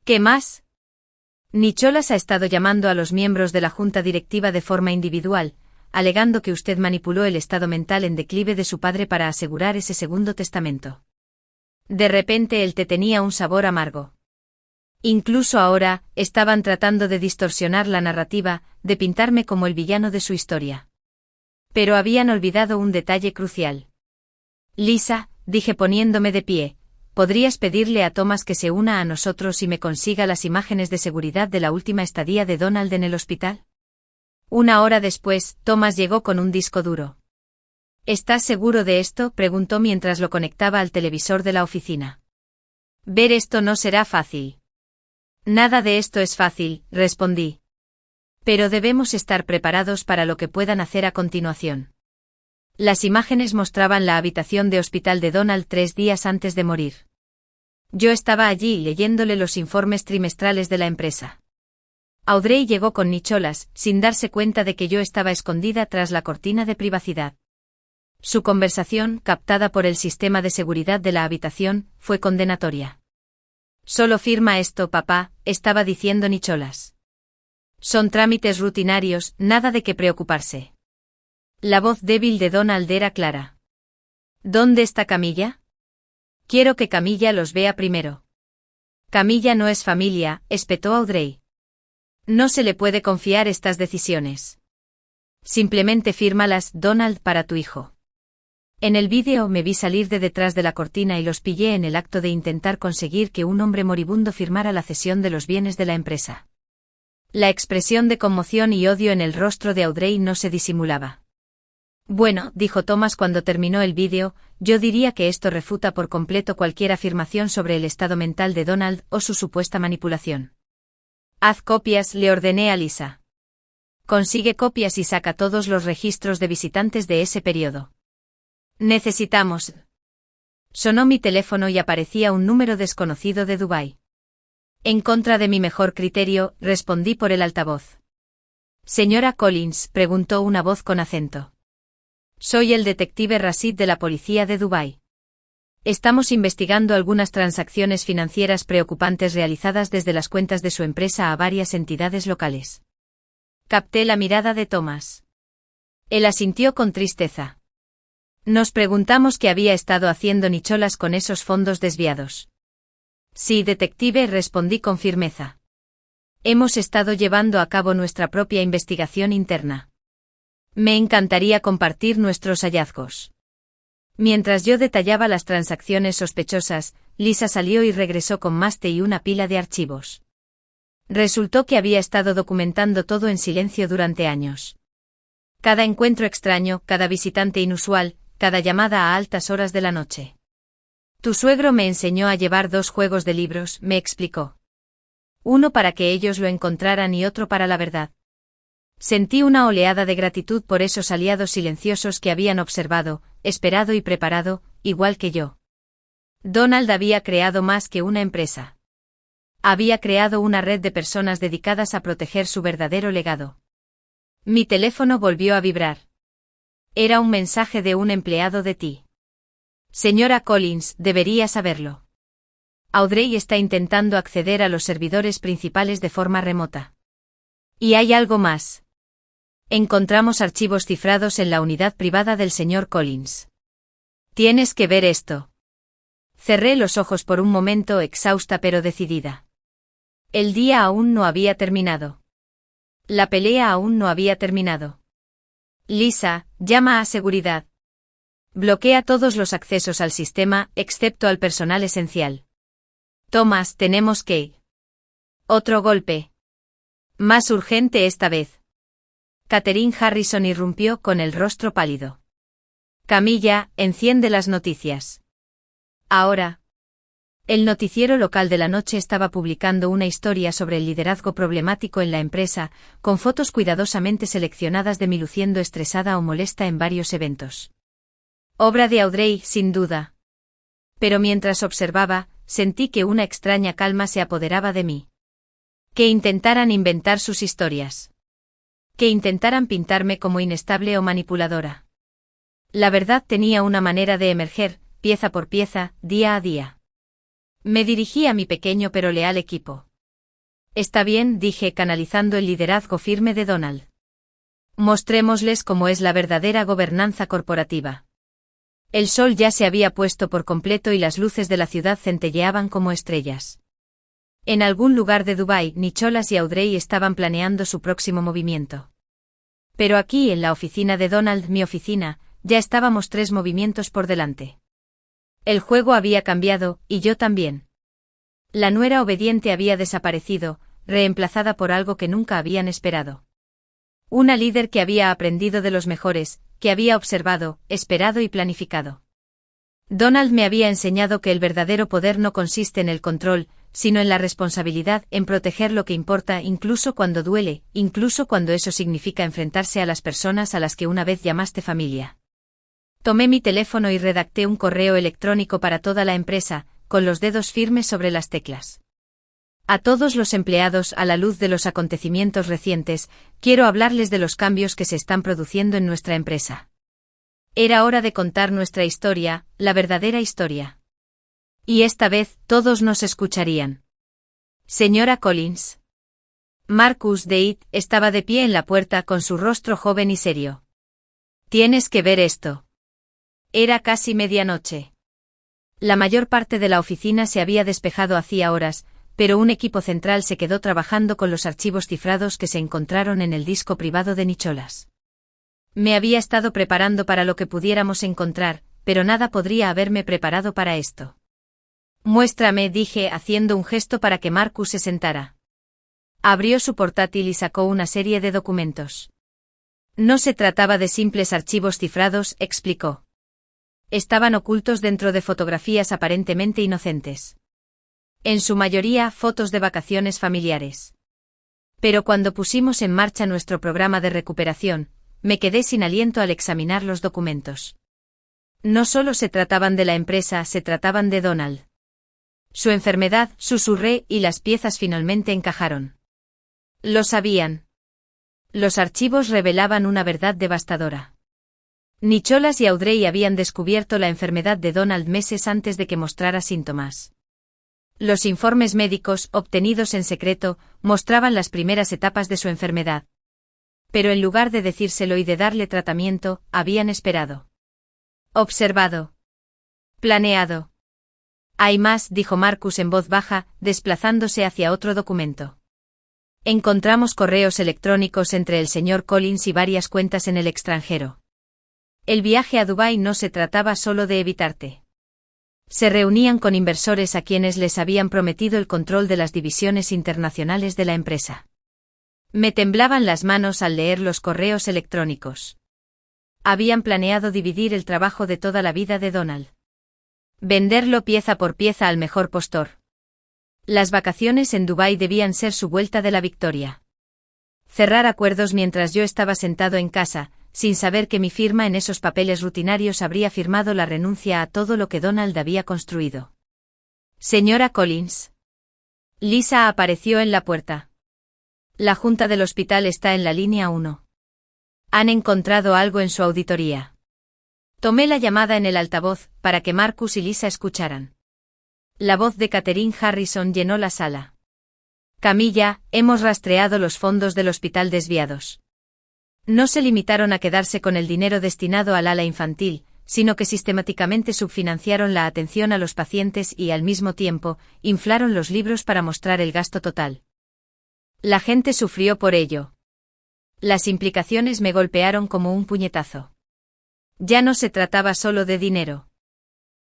«¿Qué más?» «Nicholas ha estado llamando a los miembros de la junta directiva de forma individual, alegando que usted manipuló el estado mental en declive de su padre para asegurar ese segundo testamento». De repente el té tenía un sabor amargo. Incluso ahora, estaban tratando de distorsionar la narrativa, de pintarme como el villano de su historia. Pero habían olvidado un detalle crucial. Lisa, dije poniéndome de pie, ¿podrías pedirle a Thomas que se una a nosotros y me consiga las imágenes de seguridad de la última estadía de Donald en el hospital? Una hora después, Thomas llegó con un disco duro. ¿Estás seguro de esto?, preguntó mientras lo conectaba al televisor de la oficina. Ver esto no será fácil. Nada de esto es fácil, respondí. Pero debemos estar preparados para lo que puedan hacer a continuación. Las imágenes mostraban la habitación de hospital de Donald 3 días antes de morir. Yo estaba allí leyéndole los informes trimestrales de la empresa. Audrey llegó con Nicholas, sin darse cuenta de que yo estaba escondida tras la cortina de privacidad. Su conversación, captada por el sistema de seguridad de la habitación, fue condenatoria. Solo firma esto, papá, estaba diciendo Nicholas. Son trámites rutinarios, nada de qué preocuparse. La voz débil de Donald era clara. ¿Dónde está Camilla? Quiero que Camilla los vea primero. Camilla no es familia, espetó Audrey. No se le puede confiar estas decisiones. Simplemente fírmalas, Donald, para tu hijo. En el vídeo me vi salir de detrás de la cortina y los pillé en el acto de intentar conseguir que un hombre moribundo firmara la cesión de los bienes de la empresa. La expresión de conmoción y odio en el rostro de Audrey no se disimulaba. Bueno, dijo Thomas cuando terminó el vídeo, yo diría que esto refuta por completo cualquier afirmación sobre el estado mental de Donald o su supuesta manipulación. Haz copias, le ordené a Lisa. Consigue copias y saca todos los registros de visitantes de ese periodo. Necesitamos. Sonó mi teléfono y aparecía un número desconocido de Dubái. En contra de mi mejor criterio, respondí por el altavoz. Señora Collins, preguntó una voz con acento. Soy el detective Rashid de la policía de Dubái. Estamos investigando algunas transacciones financieras preocupantes realizadas desde las cuentas de su empresa a varias entidades locales. Capté la mirada de Thomas. Él asintió con tristeza. Nos preguntamos qué había estado haciendo Nicholas con esos fondos desviados. Sí, detective, respondí con firmeza. Hemos estado llevando a cabo nuestra propia investigación interna. Me encantaría compartir nuestros hallazgos. Mientras yo detallaba las transacciones sospechosas, Lisa salió y regresó con más té y una pila de archivos. Resultó que había estado documentando todo en silencio durante años. Cada encuentro extraño, cada visitante inusual, cada llamada a altas horas de la noche. Tu suegro me enseñó a llevar 2 juegos de libros, me explicó. Uno para que ellos lo encontraran y otro para la verdad. Sentí una oleada de gratitud por esos aliados silenciosos que habían observado, esperado y preparado, igual que yo. Donald había creado más que una empresa. Había creado una red de personas dedicadas a proteger su verdadero legado. Mi teléfono volvió a vibrar. Era un mensaje de un empleado de ti. Señora Collins, debería saberlo. Audrey está intentando acceder a los servidores principales de forma remota. Y hay algo más. Encontramos archivos cifrados en la unidad privada del señor Collins. Tienes que ver esto. Cerré los ojos por un momento, exhausta pero decidida. El día aún no había terminado. La pelea aún no había terminado. Lisa, llama a seguridad. Bloquea todos los accesos al sistema, excepto al personal esencial. Thomas, tenemos que... Otro golpe. Más urgente esta vez. Catherine Harrison irrumpió con el rostro pálido. Camilla, enciende las noticias. Ahora. El noticiero local de la noche estaba publicando una historia sobre el liderazgo problemático en la empresa, con fotos cuidadosamente seleccionadas de mí luciendo estresada o molesta en varios eventos. Obra de Audrey, sin duda. Pero mientras observaba, sentí que una extraña calma se apoderaba de mí. Que intentaran inventar sus historias. Que intentaran pintarme como inestable o manipuladora. La verdad tenía una manera de emerger, pieza por pieza, día a día. Me dirigí a mi pequeño pero leal equipo. Está bien, dije, canalizando el liderazgo firme de Donald. Mostrémosles cómo es la verdadera gobernanza corporativa. El sol ya se había puesto por completo y las luces de la ciudad centelleaban como estrellas. En algún lugar de Dubái, Nicholas y Audrey estaban planeando su próximo movimiento. Pero aquí, en la oficina de Donald, mi oficina, ya estábamos 3 movimientos por delante. El juego había cambiado, y yo también. La nuera obediente había desaparecido, reemplazada por algo que nunca habían esperado. Una líder que había aprendido de los mejores, que había observado, esperado y planificado. Donald me había enseñado que el verdadero poder no consiste en el control, sino en la responsabilidad, en proteger lo que importa incluso cuando duele, incluso cuando eso significa enfrentarse a las personas a las que una vez llamaste familia. Tomé mi teléfono y redacté un correo electrónico para toda la empresa, con los dedos firmes sobre las teclas. A todos los empleados, a la luz de los acontecimientos recientes, quiero hablarles de los cambios que se están produciendo en nuestra empresa. Era hora de contar nuestra historia, la verdadera historia. Y esta vez, todos nos escucharían. Señora Collins. Marcus Deit estaba de pie en la puerta con su rostro joven y serio. Tienes que ver esto. Era casi medianoche. La mayor parte de la oficina se había despejado hacía horas, pero un equipo central se quedó trabajando con los archivos cifrados que se encontraron en el disco privado de Nicholas. Me había estado preparando para lo que pudiéramos encontrar, pero nada podría haberme preparado para esto. Muéstrame, dije, haciendo un gesto para que Marcus se sentara. Abrió su portátil y sacó una serie de documentos. No se trataba de simples archivos cifrados, explicó. Estaban ocultos dentro de fotografías aparentemente inocentes. En su mayoría, fotos de vacaciones familiares. Pero cuando pusimos en marcha nuestro programa de recuperación, me quedé sin aliento al examinar los documentos. No solo se trataban de la empresa, se trataban de Donald. Su enfermedad, susurré, y las piezas finalmente encajaron. Lo sabían. Los archivos revelaban una verdad devastadora. Nicholas y Audrey habían descubierto la enfermedad de Donald meses antes de que mostrara síntomas. Los informes médicos, obtenidos en secreto, mostraban las primeras etapas de su enfermedad. Pero en lugar de decírselo y de darle tratamiento, habían esperado. Observado. Planeado. Hay más, dijo Marcus en voz baja, desplazándose hacia otro documento. Encontramos correos electrónicos entre el señor Collins y varias cuentas en el extranjero. El viaje a Dubái no se trataba solo de evitarte. Se reunían con inversores a quienes les habían prometido el control de las divisiones internacionales de la empresa. Me temblaban las manos al leer los correos electrónicos. Habían planeado dividir el trabajo de toda la vida de Donald. Venderlo pieza por pieza al mejor postor. Las vacaciones en Dubái debían ser su vuelta de la victoria. Cerrar acuerdos mientras yo estaba sentado en casa, sin saber que mi firma en esos papeles rutinarios habría firmado la renuncia a todo lo que Donald había construido. Señora Collins. Lisa apareció en la puerta. La junta del hospital está en la línea 1. Han encontrado algo en su auditoría. Tomé la llamada en el altavoz, para que Marcus y Lisa escucharan. La voz de Catherine Harrison llenó la sala. Camilla, hemos rastreado los fondos del hospital desviados. No se limitaron a quedarse con el dinero destinado al ala infantil, sino que sistemáticamente subfinanciaron la atención a los pacientes y, al mismo tiempo, inflaron los libros para mostrar el gasto total. La gente sufrió por ello. Las implicaciones me golpearon como un puñetazo. Ya no se trataba solo de dinero.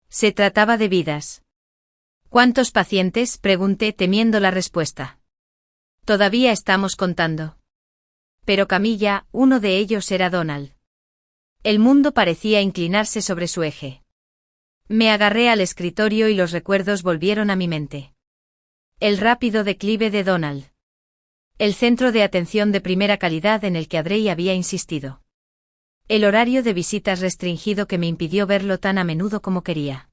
Se trataba de vidas. ¿Cuántos pacientes?, pregunté temiendo la respuesta. Todavía estamos contando. Pero Camilla, uno de ellos era Donald. El mundo parecía inclinarse sobre su eje. Me agarré al escritorio y los recuerdos volvieron a mi mente. El rápido declive de Donald. El centro de atención de primera calidad en el que Audrey había insistido. El horario de visitas restringido que me impidió verlo tan a menudo como quería.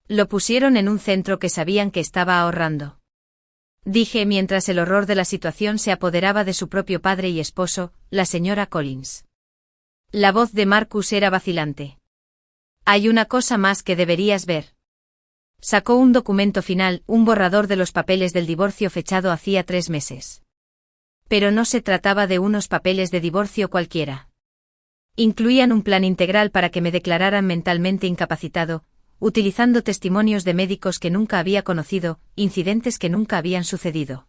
Lo pusieron en un centro que sabían que estaba ahorrando. Dije mientras el horror de la situación se apoderaba de su propio padre y esposo, la señora Collins. La voz de Marcus era vacilante. Hay una cosa más que deberías ver. Sacó un documento final, un borrador de los papeles del divorcio fechado hacía 3 meses. Pero no se trataba de unos papeles de divorcio cualquiera. Incluían un plan integral para que me declararan mentalmente incapacitado, utilizando testimonios de médicos que nunca había conocido, incidentes que nunca habían sucedido.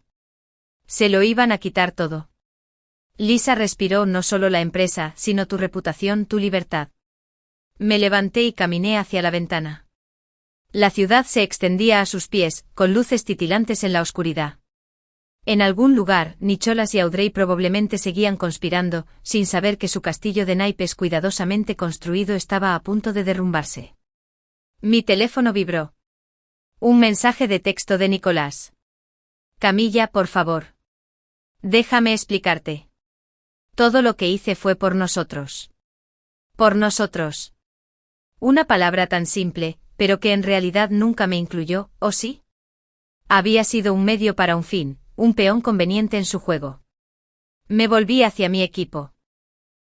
Se lo iban a quitar todo. Lisa respiró: no solo la empresa, sino tu reputación, tu libertad. Me levanté y caminé hacia la ventana. La ciudad se extendía a sus pies, con luces titilantes en la oscuridad. En algún lugar, Nicholas y Audrey probablemente seguían conspirando, sin saber que su castillo de naipes cuidadosamente construido estaba a punto de derrumbarse. Mi teléfono vibró. Un mensaje de texto de Nicolás. Camilla, por favor. Déjame explicarte. Todo lo que hice fue por nosotros. Por nosotros. Una palabra tan simple, pero que en realidad nunca me incluyó, ¿o sí? Había sido un medio para un fin, un peón conveniente en su juego. Me volví hacia mi equipo.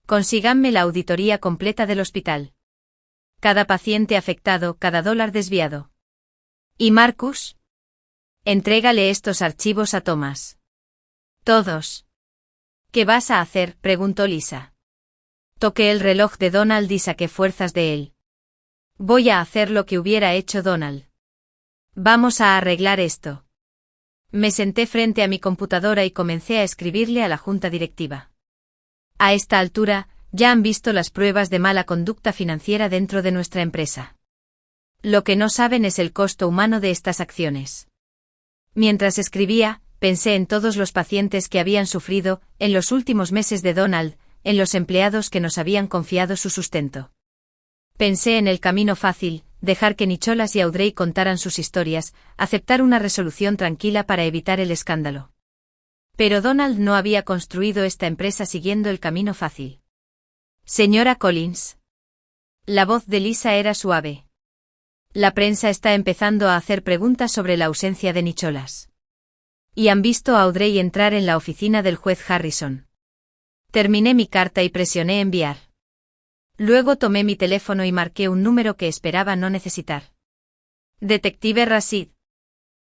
Consíganme la auditoría completa del hospital. Cada paciente afectado, cada dólar desviado. ¿Y Marcus? Entrégale estos archivos a Thomas. Todos. ¿Qué vas a hacer?, preguntó Lisa. Toqué el reloj de Donald y saqué fuerzas de él. Voy a hacer lo que hubiera hecho Donald. Vamos a arreglar esto. Me senté frente a mi computadora y comencé a escribirle a la junta directiva. A esta altura, ya han visto las pruebas de mala conducta financiera dentro de nuestra empresa. Lo que no saben es el costo humano de estas acciones. Mientras escribía, pensé en todos los pacientes que habían sufrido, en los últimos meses de Donald, en los empleados que nos habían confiado su sustento. Pensé en el camino fácil, dejar que Nicholas y Audrey contaran sus historias, aceptar una resolución tranquila para evitar el escándalo. Pero Donald no había construido esta empresa siguiendo el camino fácil. Señora Collins. La voz de Lisa era suave. La prensa está empezando a hacer preguntas sobre la ausencia de Nicholas. Y han visto a Audrey entrar en la oficina del juez Harrison. Terminé mi carta y presioné enviar. Luego tomé mi teléfono y marqué un número que esperaba no necesitar. Detective Rashid.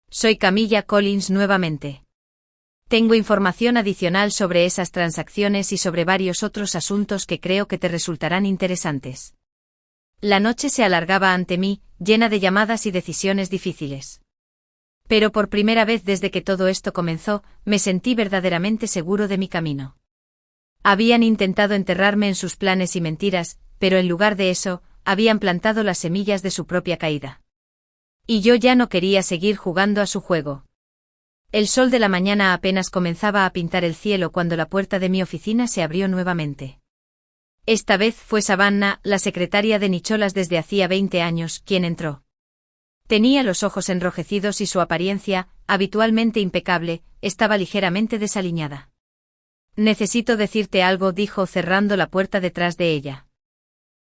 Soy Camilla Collins nuevamente. Tengo información adicional sobre esas transacciones y sobre varios otros asuntos que creo que te resultarán interesantes. La noche se alargaba ante mí, llena de llamadas y decisiones difíciles. Pero por primera vez desde que todo esto comenzó, me sentí verdaderamente seguro de mi camino. Habían intentado enterrarme en sus planes y mentiras, pero en lugar de eso, habían plantado las semillas de su propia caída. Y yo ya no quería seguir jugando a su juego. El sol de la mañana apenas comenzaba a pintar el cielo cuando la puerta de mi oficina se abrió nuevamente. Esta vez fue Savannah, la secretaria de Nicholas desde hacía 20 años, quien entró. Tenía los ojos enrojecidos y su apariencia, habitualmente impecable, estaba ligeramente desaliñada. Necesito decirte algo, dijo cerrando la puerta detrás de ella.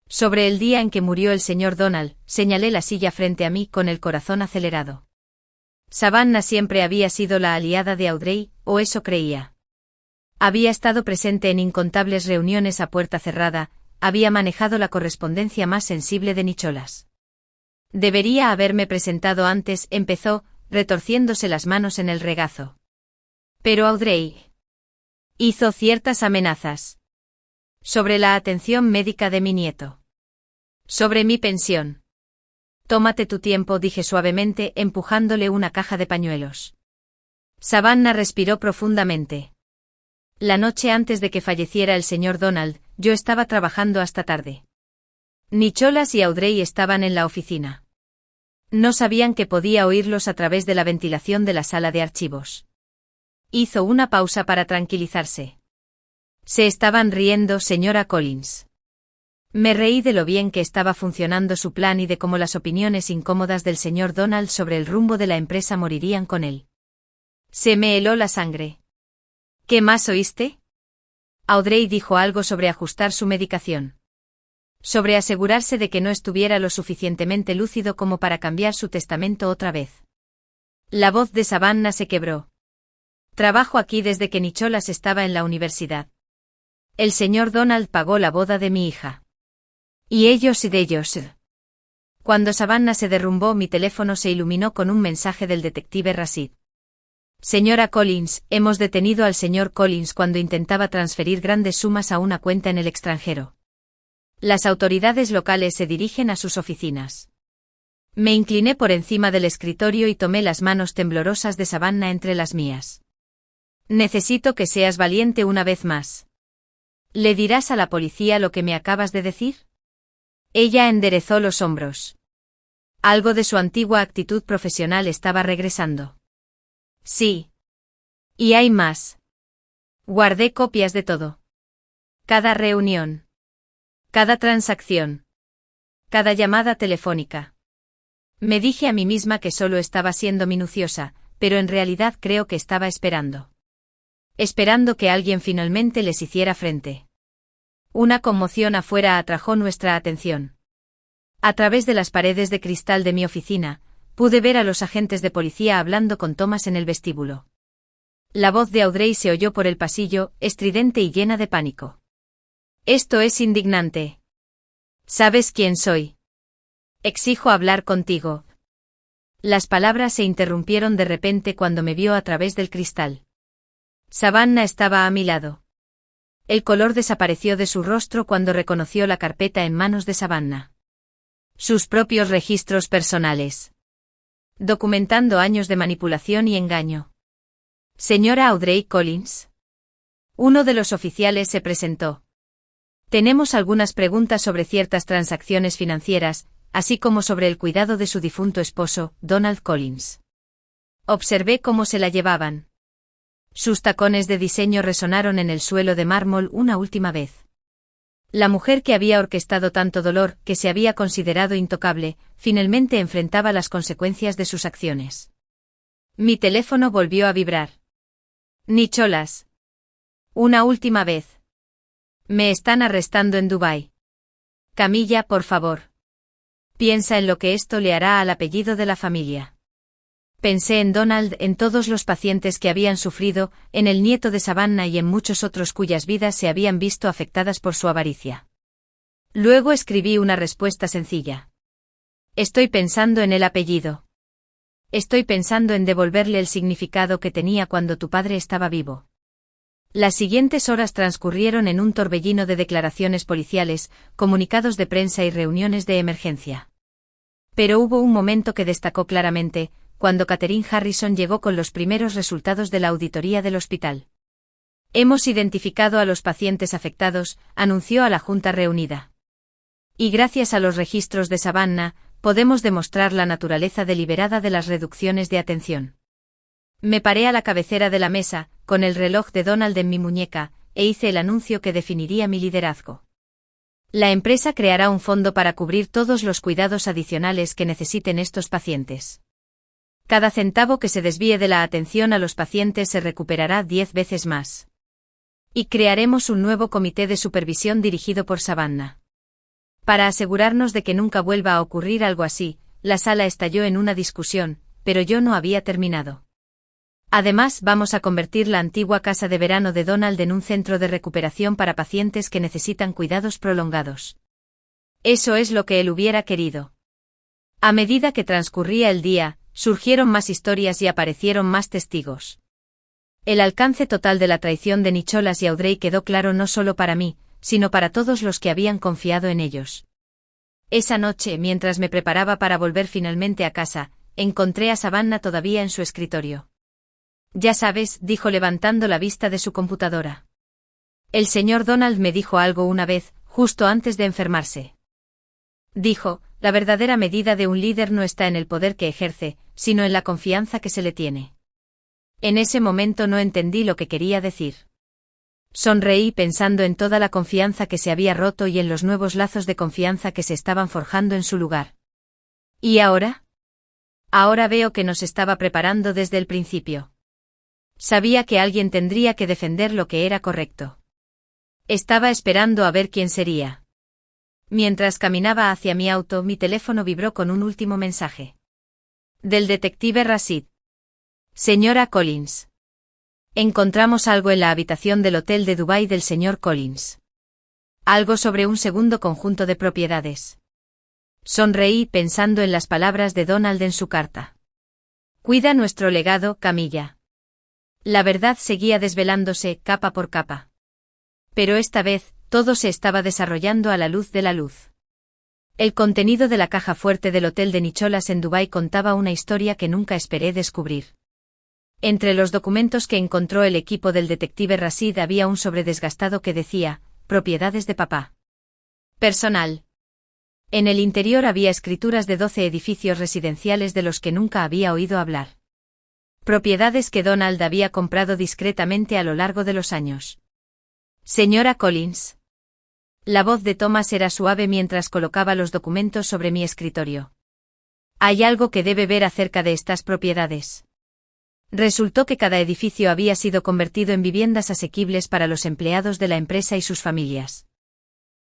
Sobre el día en que murió el señor Donald, señalé la silla frente a mí con el corazón acelerado. Savannah siempre había sido la aliada de Audrey, o eso creía. Había estado presente en incontables reuniones a puerta cerrada, había manejado la correspondencia más sensible de Nicholas. Debería haberme presentado antes, empezó, retorciéndose las manos en el regazo. Pero Audrey hizo ciertas amenazas. Sobre la atención médica de mi nieto. Sobre mi pensión. Tómate tu tiempo, dije suavemente, empujándole una caja de pañuelos. Savannah respiró profundamente. La noche antes de que falleciera el señor Donald, yo estaba trabajando hasta tarde. Nicholas y Audrey estaban en la oficina. No sabían que podía oírlos a través de la ventilación de la sala de archivos. Hizo una pausa para tranquilizarse. Se estaban riendo, señora Collins. Me reí de lo bien que estaba funcionando su plan y de cómo las opiniones incómodas del señor Donald sobre el rumbo de la empresa morirían con él. Se me heló la sangre. ¿Qué más oíste? Audrey dijo algo sobre ajustar su medicación. Sobre asegurarse de que no estuviera lo suficientemente lúcido como para cambiar su testamento otra vez. La voz de Savannah se quebró. Trabajo aquí desde que Nicholas estaba en la universidad. El señor Donald pagó la boda de mi hija. Y ellos y de ellos. Cuando Savannah se derrumbó, mi teléfono se iluminó con un mensaje del detective Rashid. Señora Collins, hemos detenido al señor Collins cuando intentaba transferir grandes sumas a una cuenta en el extranjero. Las autoridades locales se dirigen a sus oficinas. Me incliné por encima del escritorio y tomé las manos temblorosas de Savannah entre las mías. Necesito que seas valiente una vez más. ¿Le dirás a la policía lo que me acabas de decir? Ella enderezó los hombros. Algo de su antigua actitud profesional estaba regresando. Sí. Y hay más. Guardé copias de todo. Cada reunión. Cada transacción. Cada llamada telefónica. Me dije a mí misma que solo estaba siendo minuciosa, pero en realidad creo que estaba esperando. Esperando que alguien finalmente les hiciera frente. Una conmoción afuera atrajo nuestra atención. A través de las paredes de cristal de mi oficina, pude ver a los agentes de policía hablando con Thomas en el vestíbulo. La voz de Audrey se oyó por el pasillo, estridente y llena de pánico. Esto es indignante. ¿Sabes quién soy? Exijo hablar contigo. Las palabras se interrumpieron de repente cuando me vio a través del cristal. Savannah estaba a mi lado. El color desapareció de su rostro cuando reconoció la carpeta en manos de Savannah. Sus propios registros personales. Documentando años de manipulación y engaño. Señora Audrey Collins. Uno de los oficiales se presentó. Tenemos algunas preguntas sobre ciertas transacciones financieras, así como sobre el cuidado de su difunto esposo, Donald Collins. Observé cómo se la llevaban. Sus tacones de diseño resonaron en el suelo de mármol una última vez. La mujer que había orquestado tanto dolor, que se había considerado intocable, finalmente enfrentaba las consecuencias de sus acciones. Mi teléfono volvió a vibrar. Nicholas. Una última vez. Me están arrestando en Dubái. Camilla, por favor. Piensa en lo que esto le hará al apellido de la familia. Pensé en Donald, en todos los pacientes que habían sufrido, en el nieto de Savannah y en muchos otros cuyas vidas se habían visto afectadas por su avaricia. Luego escribí una respuesta sencilla. Estoy pensando en el apellido. Estoy pensando en devolverle el significado que tenía cuando tu padre estaba vivo. Las siguientes horas transcurrieron en un torbellino de declaraciones policiales, comunicados de prensa y reuniones de emergencia. Pero hubo un momento que destacó claramente, cuando Catherine Harrison llegó con los primeros resultados de la auditoría del hospital. Hemos identificado a los pacientes afectados, anunció a la Junta reunida. Y gracias a los registros de Savannah, podemos demostrar la naturaleza deliberada de las reducciones de atención. Me paré a la cabecera de la mesa, con el reloj de Donald en mi muñeca, e hice el anuncio que definiría mi liderazgo. La empresa creará un fondo para cubrir todos los cuidados adicionales que necesiten estos pacientes. Cada centavo que se desvíe de la atención a los pacientes se recuperará 10 veces más. Y crearemos un nuevo comité de supervisión dirigido por Savannah. Para asegurarnos de que nunca vuelva a ocurrir algo así, la sala estalló en una discusión, pero yo no había terminado. Además, vamos a convertir la antigua casa de verano de Donald en un centro de recuperación para pacientes que necesitan cuidados prolongados. Eso es lo que él hubiera querido. A medida que transcurría el día, surgieron más historias y aparecieron más testigos. El alcance total de la traición de Nicholas y Audrey quedó claro no solo para mí, sino para todos los que habían confiado en ellos. Esa noche, mientras me preparaba para volver finalmente a casa, encontré a Savannah todavía en su escritorio. Ya sabes, dijo levantando la vista de su computadora. El señor Donald me dijo algo una vez, justo antes de enfermarse. Dijo, la verdadera medida de un líder no está en el poder que ejerce, sino en la confianza que se le tiene. En ese momento no entendí lo que quería decir. Sonreí pensando en toda la confianza que se había roto y en los nuevos lazos de confianza que se estaban forjando en su lugar. ¿Y ahora? Ahora veo que nos estaba preparando desde el principio. Sabía que alguien tendría que defender lo que era correcto. Estaba esperando a ver quién sería. Mientras caminaba hacia mi auto, mi teléfono vibró con un último mensaje. Del detective Rashid. Señora Collins. Encontramos algo en la habitación del hotel de Dubái del señor Collins. Algo sobre un segundo conjunto de propiedades. Sonreí pensando en las palabras de Donald en su carta. Cuida nuestro legado, Camilla. La verdad seguía desvelándose, capa por capa. Pero esta vez, todo se estaba desarrollando a la luz de la luz. El contenido de la caja fuerte del hotel de Nicholas en Dubái contaba una historia que nunca esperé descubrir. Entre los documentos que encontró el equipo del detective Rashid había un sobre desgastado que decía, propiedades de papá. Personal. En el interior había escrituras de 12 edificios residenciales de los que nunca había oído hablar. Propiedades que Donald había comprado discretamente a lo largo de los años. Señora Collins. La voz de Thomas era suave mientras colocaba los documentos sobre mi escritorio. Hay algo que debe ver acerca de estas propiedades. Resultó que cada edificio había sido convertido en viviendas asequibles para los empleados de la empresa y sus familias.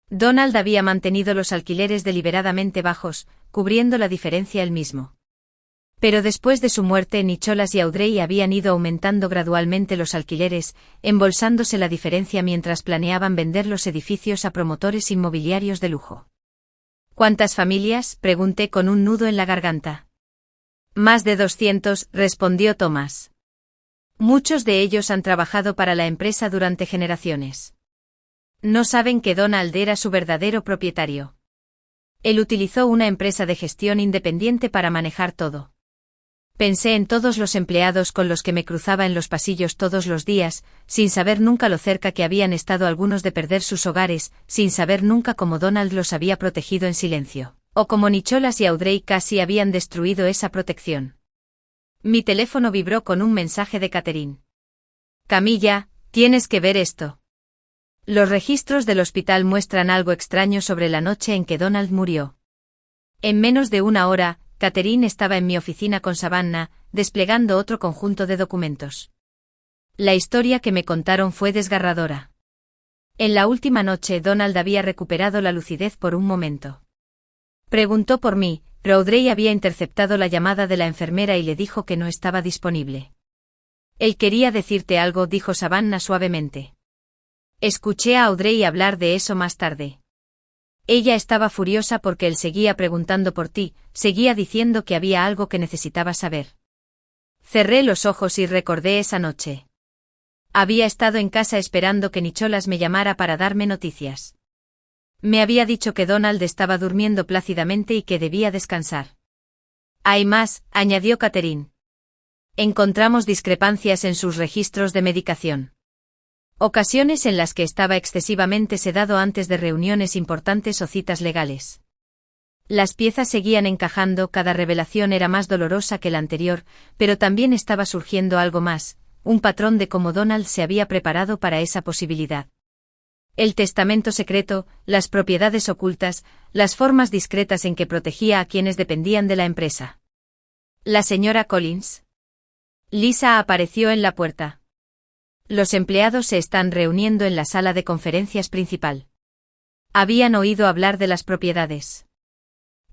Donald había mantenido los alquileres deliberadamente bajos, cubriendo la diferencia él mismo. Pero después de su muerte, Nicholas y Audrey habían ido aumentando gradualmente los alquileres, embolsándose la diferencia mientras planeaban vender los edificios a promotores inmobiliarios de lujo. ¿Cuántas familias?, pregunté con un nudo en la garganta. Más de 200, respondió Thomas. Muchos de ellos han trabajado para la empresa durante generaciones. No saben que Donald era su verdadero propietario. Él utilizó una empresa de gestión independiente para manejar todo. Pensé en todos los empleados con los que me cruzaba en los pasillos todos los días, sin saber nunca lo cerca que habían estado algunos de perder sus hogares, sin saber nunca cómo Donald los había protegido en silencio, o cómo Nicholas y Audrey casi habían destruido esa protección. Mi teléfono vibró con un mensaje de Catherine. Camilla, tienes que ver esto. Los registros del hospital muestran algo extraño sobre la noche en que Donald murió. En menos de una hora, Catherine estaba en mi oficina con Savannah, desplegando otro conjunto de documentos. La historia que me contaron fue desgarradora. En la última noche Donald había recuperado la lucidez por un momento. Preguntó por mí, pero Audrey había interceptado la llamada de la enfermera y le dijo que no estaba disponible. Él quería decirte algo, dijo Savannah suavemente. Escuché a Audrey hablar de eso más tarde. Ella estaba furiosa porque él seguía preguntando por ti, seguía diciendo que había algo que necesitaba saber. Cerré los ojos y recordé esa noche. Había estado en casa esperando que Nicholas me llamara para darme noticias. Me había dicho que Donald estaba durmiendo plácidamente y que debía descansar. Hay más, añadió Catherine. Encontramos discrepancias en sus registros de medicación. Ocasiones en las que estaba excesivamente sedado antes de reuniones importantes o citas legales. Las piezas seguían encajando, cada revelación era más dolorosa que la anterior, pero también estaba surgiendo algo más, un patrón de cómo Donald se había preparado para esa posibilidad. El testamento secreto, las propiedades ocultas, las formas discretas en que protegía a quienes dependían de la empresa. La señora Collins. Lisa apareció en la puerta. Los empleados se están reuniendo en la sala de conferencias principal. Habían oído hablar de las propiedades.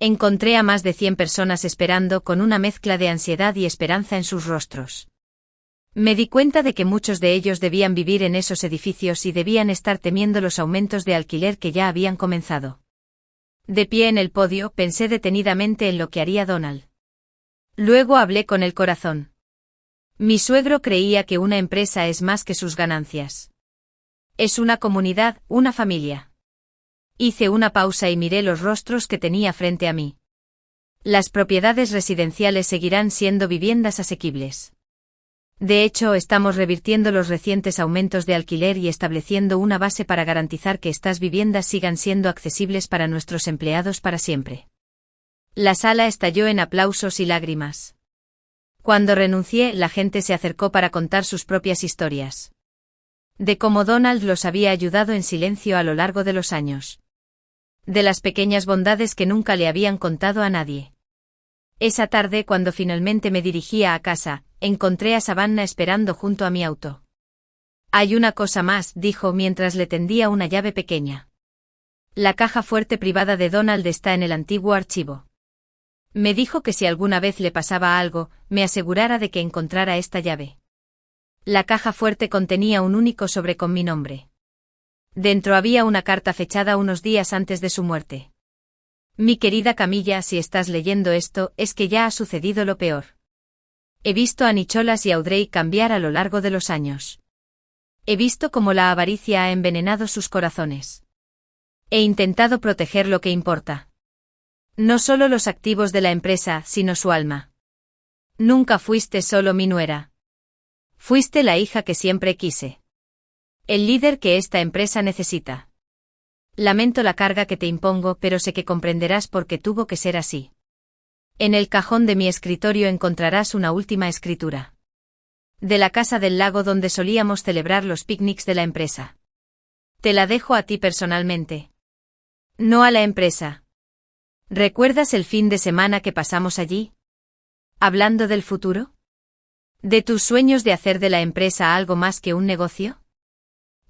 Encontré a más de 100 personas esperando con una mezcla de ansiedad y esperanza en sus rostros. Me di cuenta de que muchos de ellos debían vivir en esos edificios y debían estar temiendo los aumentos de alquiler que ya habían comenzado. De pie en el podio, pensé detenidamente en lo que haría Donald. Luego hablé con el corazón. Mi suegro creía que una empresa es más que sus ganancias. Es una comunidad, una familia. Hice una pausa y miré los rostros que tenía frente a mí. Las propiedades residenciales seguirán siendo viviendas asequibles. De hecho, estamos revirtiendo los recientes aumentos de alquiler y estableciendo una base para garantizar que estas viviendas sigan siendo accesibles para nuestros empleados para siempre. La sala estalló en aplausos y lágrimas. Cuando renuncié, la gente se acercó para contar sus propias historias. De cómo Donald los había ayudado en silencio a lo largo de los años. De las pequeñas bondades que nunca le habían contado a nadie. Esa tarde, cuando finalmente me dirigía a casa, encontré a Savannah esperando junto a mi auto. Hay una cosa más, dijo mientras le tendía una llave pequeña. La caja fuerte privada de Donald está en el antiguo archivo. Me dijo que si alguna vez le pasaba algo, me asegurara de que encontrara esta llave. La caja fuerte contenía un único sobre con mi nombre. Dentro había una carta fechada unos días antes de su muerte. Mi querida Camilla, si estás leyendo esto, es que ya ha sucedido lo peor. He visto a Nicholas y Audrey cambiar a lo largo de los años. He visto cómo la avaricia ha envenenado sus corazones. He intentado proteger lo que importa. No solo los activos de la empresa, sino su alma. Nunca fuiste solo mi nuera. Fuiste la hija que siempre quise. El líder que esta empresa necesita. Lamento la carga que te impongo, pero sé que comprenderás por qué tuvo que ser así. En el cajón de mi escritorio encontrarás una última escritura. De la casa del lago donde solíamos celebrar los picnics de la empresa. Te la dejo a ti personalmente. No a la empresa. ¿Recuerdas el fin de semana que pasamos allí? ¿Hablando del futuro? ¿De tus sueños de hacer de la empresa algo más que un negocio?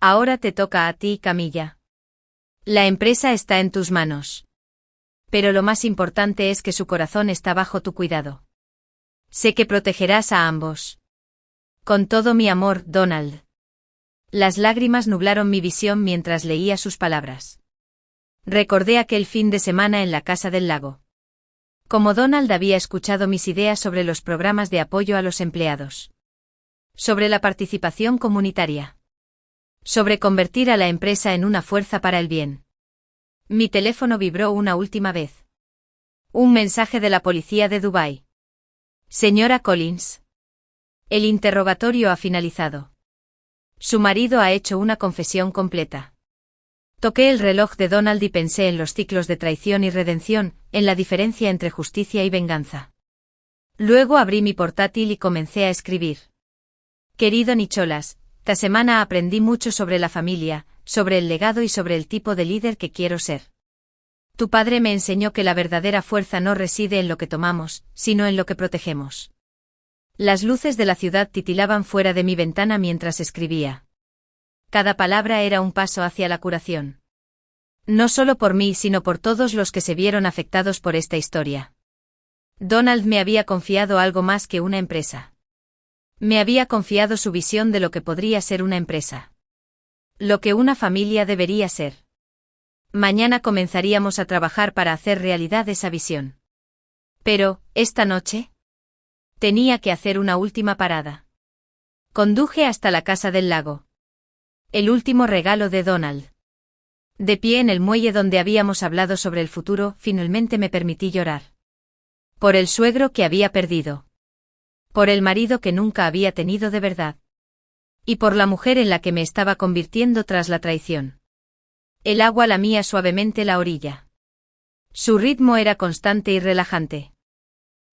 Ahora te toca a ti, Camilla. La empresa está en tus manos. Pero lo más importante es que su corazón está bajo tu cuidado. Sé que protegerás a ambos. Con todo mi amor, Donald. Las lágrimas nublaron mi visión mientras leía sus palabras. Recordé aquel fin de semana en la casa del lago. Como Donald había escuchado mis ideas sobre los programas de apoyo a los empleados. Sobre la participación comunitaria. Sobre convertir a la empresa en una fuerza para el bien. Mi teléfono vibró una última vez. Un mensaje de la policía de Dubái. Señora Collins. El interrogatorio ha finalizado. Su marido ha hecho una confesión completa. Toqué el reloj de Donald y pensé en los ciclos de traición y redención, en la diferencia entre justicia y venganza. Luego abrí mi portátil y comencé a escribir. Querido Nicholas, esta semana aprendí mucho sobre la familia, sobre el legado y sobre el tipo de líder que quiero ser. Tu padre me enseñó que la verdadera fuerza no reside en lo que tomamos, sino en lo que protegemos. Las luces de la ciudad titilaban fuera de mi ventana mientras escribía. Cada palabra era un paso hacia la curación. No solo por mí, sino por todos los que se vieron afectados por esta historia. Donald me había confiado algo más que una empresa. Me había confiado su visión de lo que podría ser una empresa. Lo que una familia debería ser. Mañana comenzaríamos a trabajar para hacer realidad esa visión. Pero, esta noche, tenía que hacer una última parada. Conduje hasta la casa del lago. El último regalo de Donald. De pie en el muelle donde habíamos hablado sobre el futuro, finalmente me permití llorar. Por el suegro que había perdido. Por el marido que nunca había tenido de verdad. Y por la mujer en la que me estaba convirtiendo tras la traición. El agua lamía suavemente la orilla. Su ritmo era constante y relajante.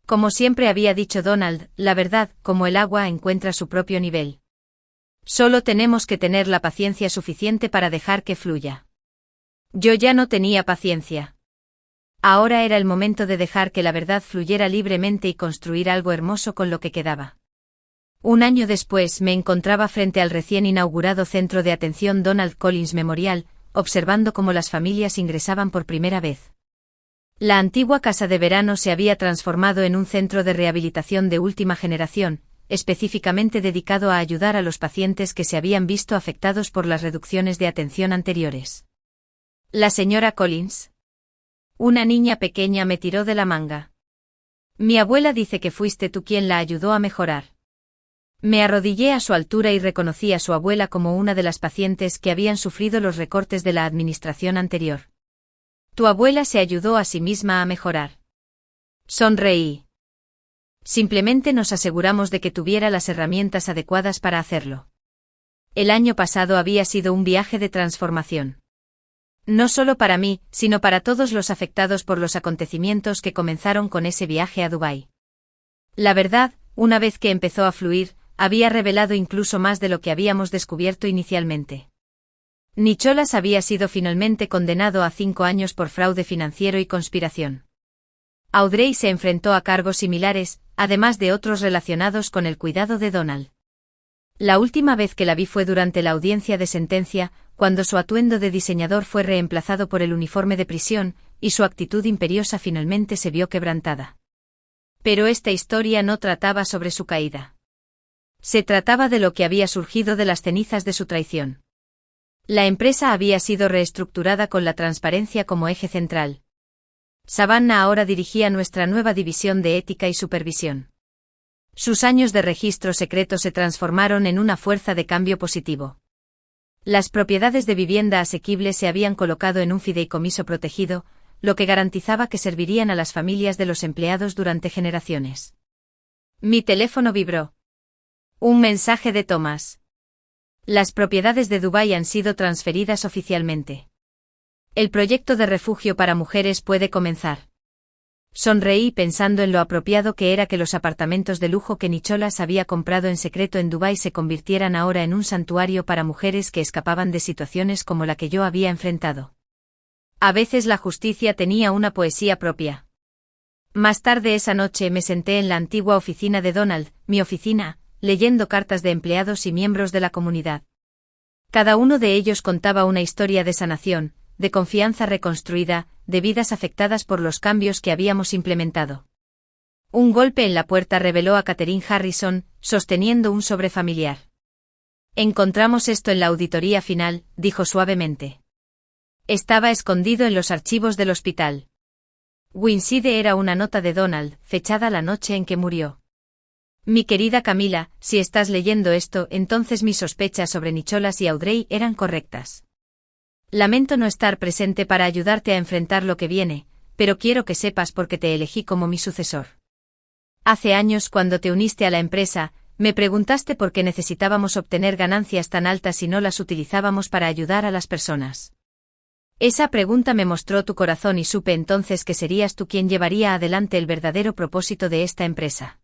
Como siempre había dicho Donald, la verdad, como el agua, encuentra su propio nivel. Solo tenemos que tener la paciencia suficiente para dejar que fluya. Yo ya no tenía paciencia. Ahora era el momento de dejar que la verdad fluyera libremente y construir algo hermoso con lo que quedaba. Un año después me encontraba frente al recién inaugurado Centro de Atención Donald Collins Memorial, observando cómo las familias ingresaban por primera vez. La antigua casa de verano se había transformado en un centro de rehabilitación de última generación, específicamente dedicado a ayudar a los pacientes que se habían visto afectados por las reducciones de atención anteriores. La señora Collins. Una niña pequeña me tiró de la manga. Mi abuela dice que fuiste tú quien la ayudó a mejorar. Me arrodillé a su altura y reconocí a su abuela como una de las pacientes que habían sufrido los recortes de la administración anterior. Tu abuela se ayudó a sí misma a mejorar. Sonreí. Simplemente nos aseguramos de que tuviera las herramientas adecuadas para hacerlo. El año pasado había sido un viaje de transformación. No solo para mí, sino para todos los afectados por los acontecimientos que comenzaron con ese viaje a Dubái. La verdad, una vez que empezó a fluir, había revelado incluso más de lo que habíamos descubierto inicialmente. Nicholas había sido finalmente condenado a 5 años por fraude financiero y conspiración. Audrey se enfrentó a cargos similares, además de otros relacionados con el cuidado de Donald. La última vez que la vi fue durante la audiencia de sentencia, cuando su atuendo de diseñador fue reemplazado por el uniforme de prisión, y su actitud imperiosa finalmente se vio quebrantada. Pero esta historia no trataba sobre su caída. Se trataba de lo que había surgido de las cenizas de su traición. La empresa había sido reestructurada con la transparencia como eje central. Savannah ahora dirigía nuestra nueva división de ética y supervisión. Sus años de registro secreto se transformaron en una fuerza de cambio positivo. Las propiedades de vivienda asequible se habían colocado en un fideicomiso protegido, lo que garantizaba que servirían a las familias de los empleados durante generaciones. Mi teléfono vibró. Un mensaje de Thomas. Las propiedades de Dubái han sido transferidas oficialmente. El proyecto de refugio para mujeres puede comenzar. Sonreí pensando en lo apropiado que era que los apartamentos de lujo que Nicholas había comprado en secreto en Dubái se convirtieran ahora en un santuario para mujeres que escapaban de situaciones como la que yo había enfrentado. A veces la justicia tenía una poesía propia. Más tarde esa noche me senté en la antigua oficina de Donald, mi oficina, leyendo cartas de empleados y miembros de la comunidad. Cada uno de ellos contaba una historia de sanación, de confianza reconstruida, de vidas afectadas por los cambios que habíamos implementado. Un golpe en la puerta reveló a Catherine Harrison, sosteniendo un sobre familiar. Encontramos esto en la auditoría final, dijo suavemente. Estaba escondido en los archivos del hospital. Winside era una nota de Donald, fechada la noche en que murió. Mi querida Camila, si estás leyendo esto, entonces mis sospechas sobre Nicholas y Audrey eran correctas. Lamento no estar presente para ayudarte a enfrentar lo que viene, pero quiero que sepas por qué te elegí como mi sucesor. Hace años, cuando te uniste a la empresa, me preguntaste por qué necesitábamos obtener ganancias tan altas si no las utilizábamos para ayudar a las personas. Esa pregunta me mostró tu corazón y supe entonces que serías tú quien llevaría adelante el verdadero propósito de esta empresa.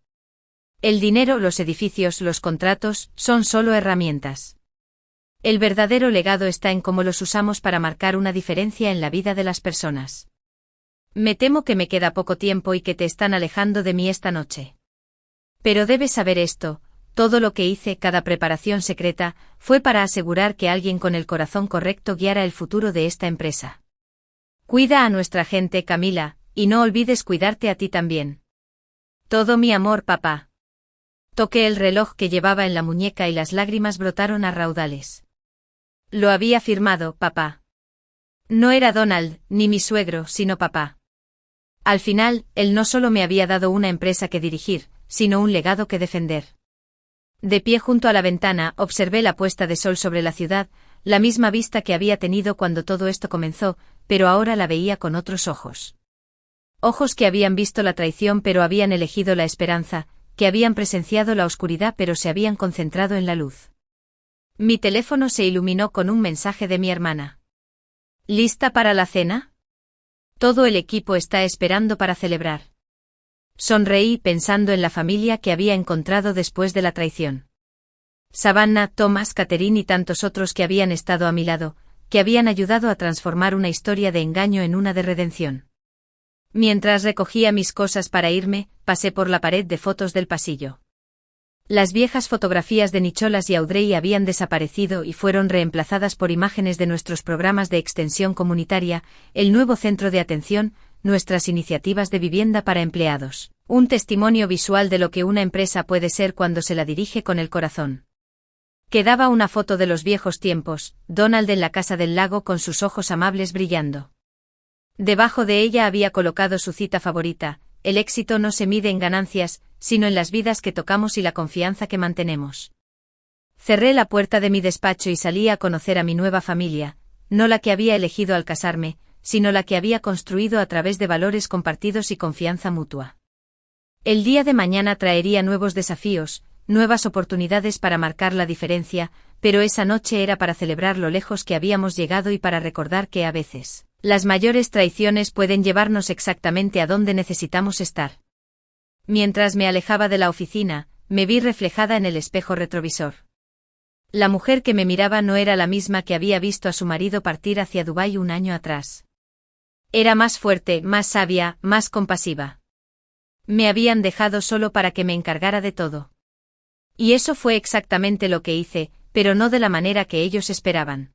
El dinero, los edificios, los contratos, son solo herramientas. El verdadero legado está en cómo los usamos para marcar una diferencia en la vida de las personas. Me temo que me queda poco tiempo y que te están alejando de mí esta noche. Pero debes saber esto, todo lo que hice, cada preparación secreta, fue para asegurar que alguien con el corazón correcto guiara el futuro de esta empresa. Cuida a nuestra gente, Camila, y no olvides cuidarte a ti también. Todo mi amor, papá. Toqué el reloj que llevaba en la muñeca y las lágrimas brotaron a raudales. Lo había firmado, papá. No era Donald, ni mi suegro, sino papá. Al final, él no solo me había dado una empresa que dirigir, sino un legado que defender. De pie junto a la ventana, observé la puesta de sol sobre la ciudad, la misma vista que había tenido cuando todo esto comenzó, pero ahora la veía con otros ojos. Ojos que habían visto la traición pero habían elegido la esperanza, que habían presenciado la oscuridad pero se habían concentrado en la luz. Mi teléfono se iluminó con un mensaje de mi hermana. ¿Lista para la cena? Todo el equipo está esperando para celebrar. Sonreí pensando en la familia que había encontrado después de la traición. Savannah, Thomas, Catherine y tantos otros que habían estado a mi lado, que habían ayudado a transformar una historia de engaño en una de redención. Mientras recogía mis cosas para irme, pasé por la pared de fotos del pasillo. Las viejas fotografías de Nicholas y Audrey habían desaparecido y fueron reemplazadas por imágenes de nuestros programas de extensión comunitaria, el nuevo centro de atención, nuestras iniciativas de vivienda para empleados. Un testimonio visual de lo que una empresa puede ser cuando se la dirige con el corazón. Quedaba una foto de los viejos tiempos, Donald en la casa del lago con sus ojos amables brillando. Debajo de ella había colocado su cita favorita: el éxito no se mide en ganancias, sino en las vidas que tocamos y la confianza que mantenemos. Cerré la puerta de mi despacho y salí a conocer a mi nueva familia, no la que había elegido al casarme, sino la que había construido a través de valores compartidos y confianza mutua. El día de mañana traería nuevos desafíos, nuevas oportunidades para marcar la diferencia, pero esa noche era para celebrar lo lejos que habíamos llegado y para recordar que a veces, las mayores traiciones pueden llevarnos exactamente a donde necesitamos estar. Mientras me alejaba de la oficina, me vi reflejada en el espejo retrovisor. La mujer que me miraba no era la misma que había visto a su marido partir hacia Dubái un año atrás. Era más fuerte, más sabia, más compasiva. Me habían dejado solo para que me encargara de todo. Y eso fue exactamente lo que hice, pero no de la manera que ellos esperaban.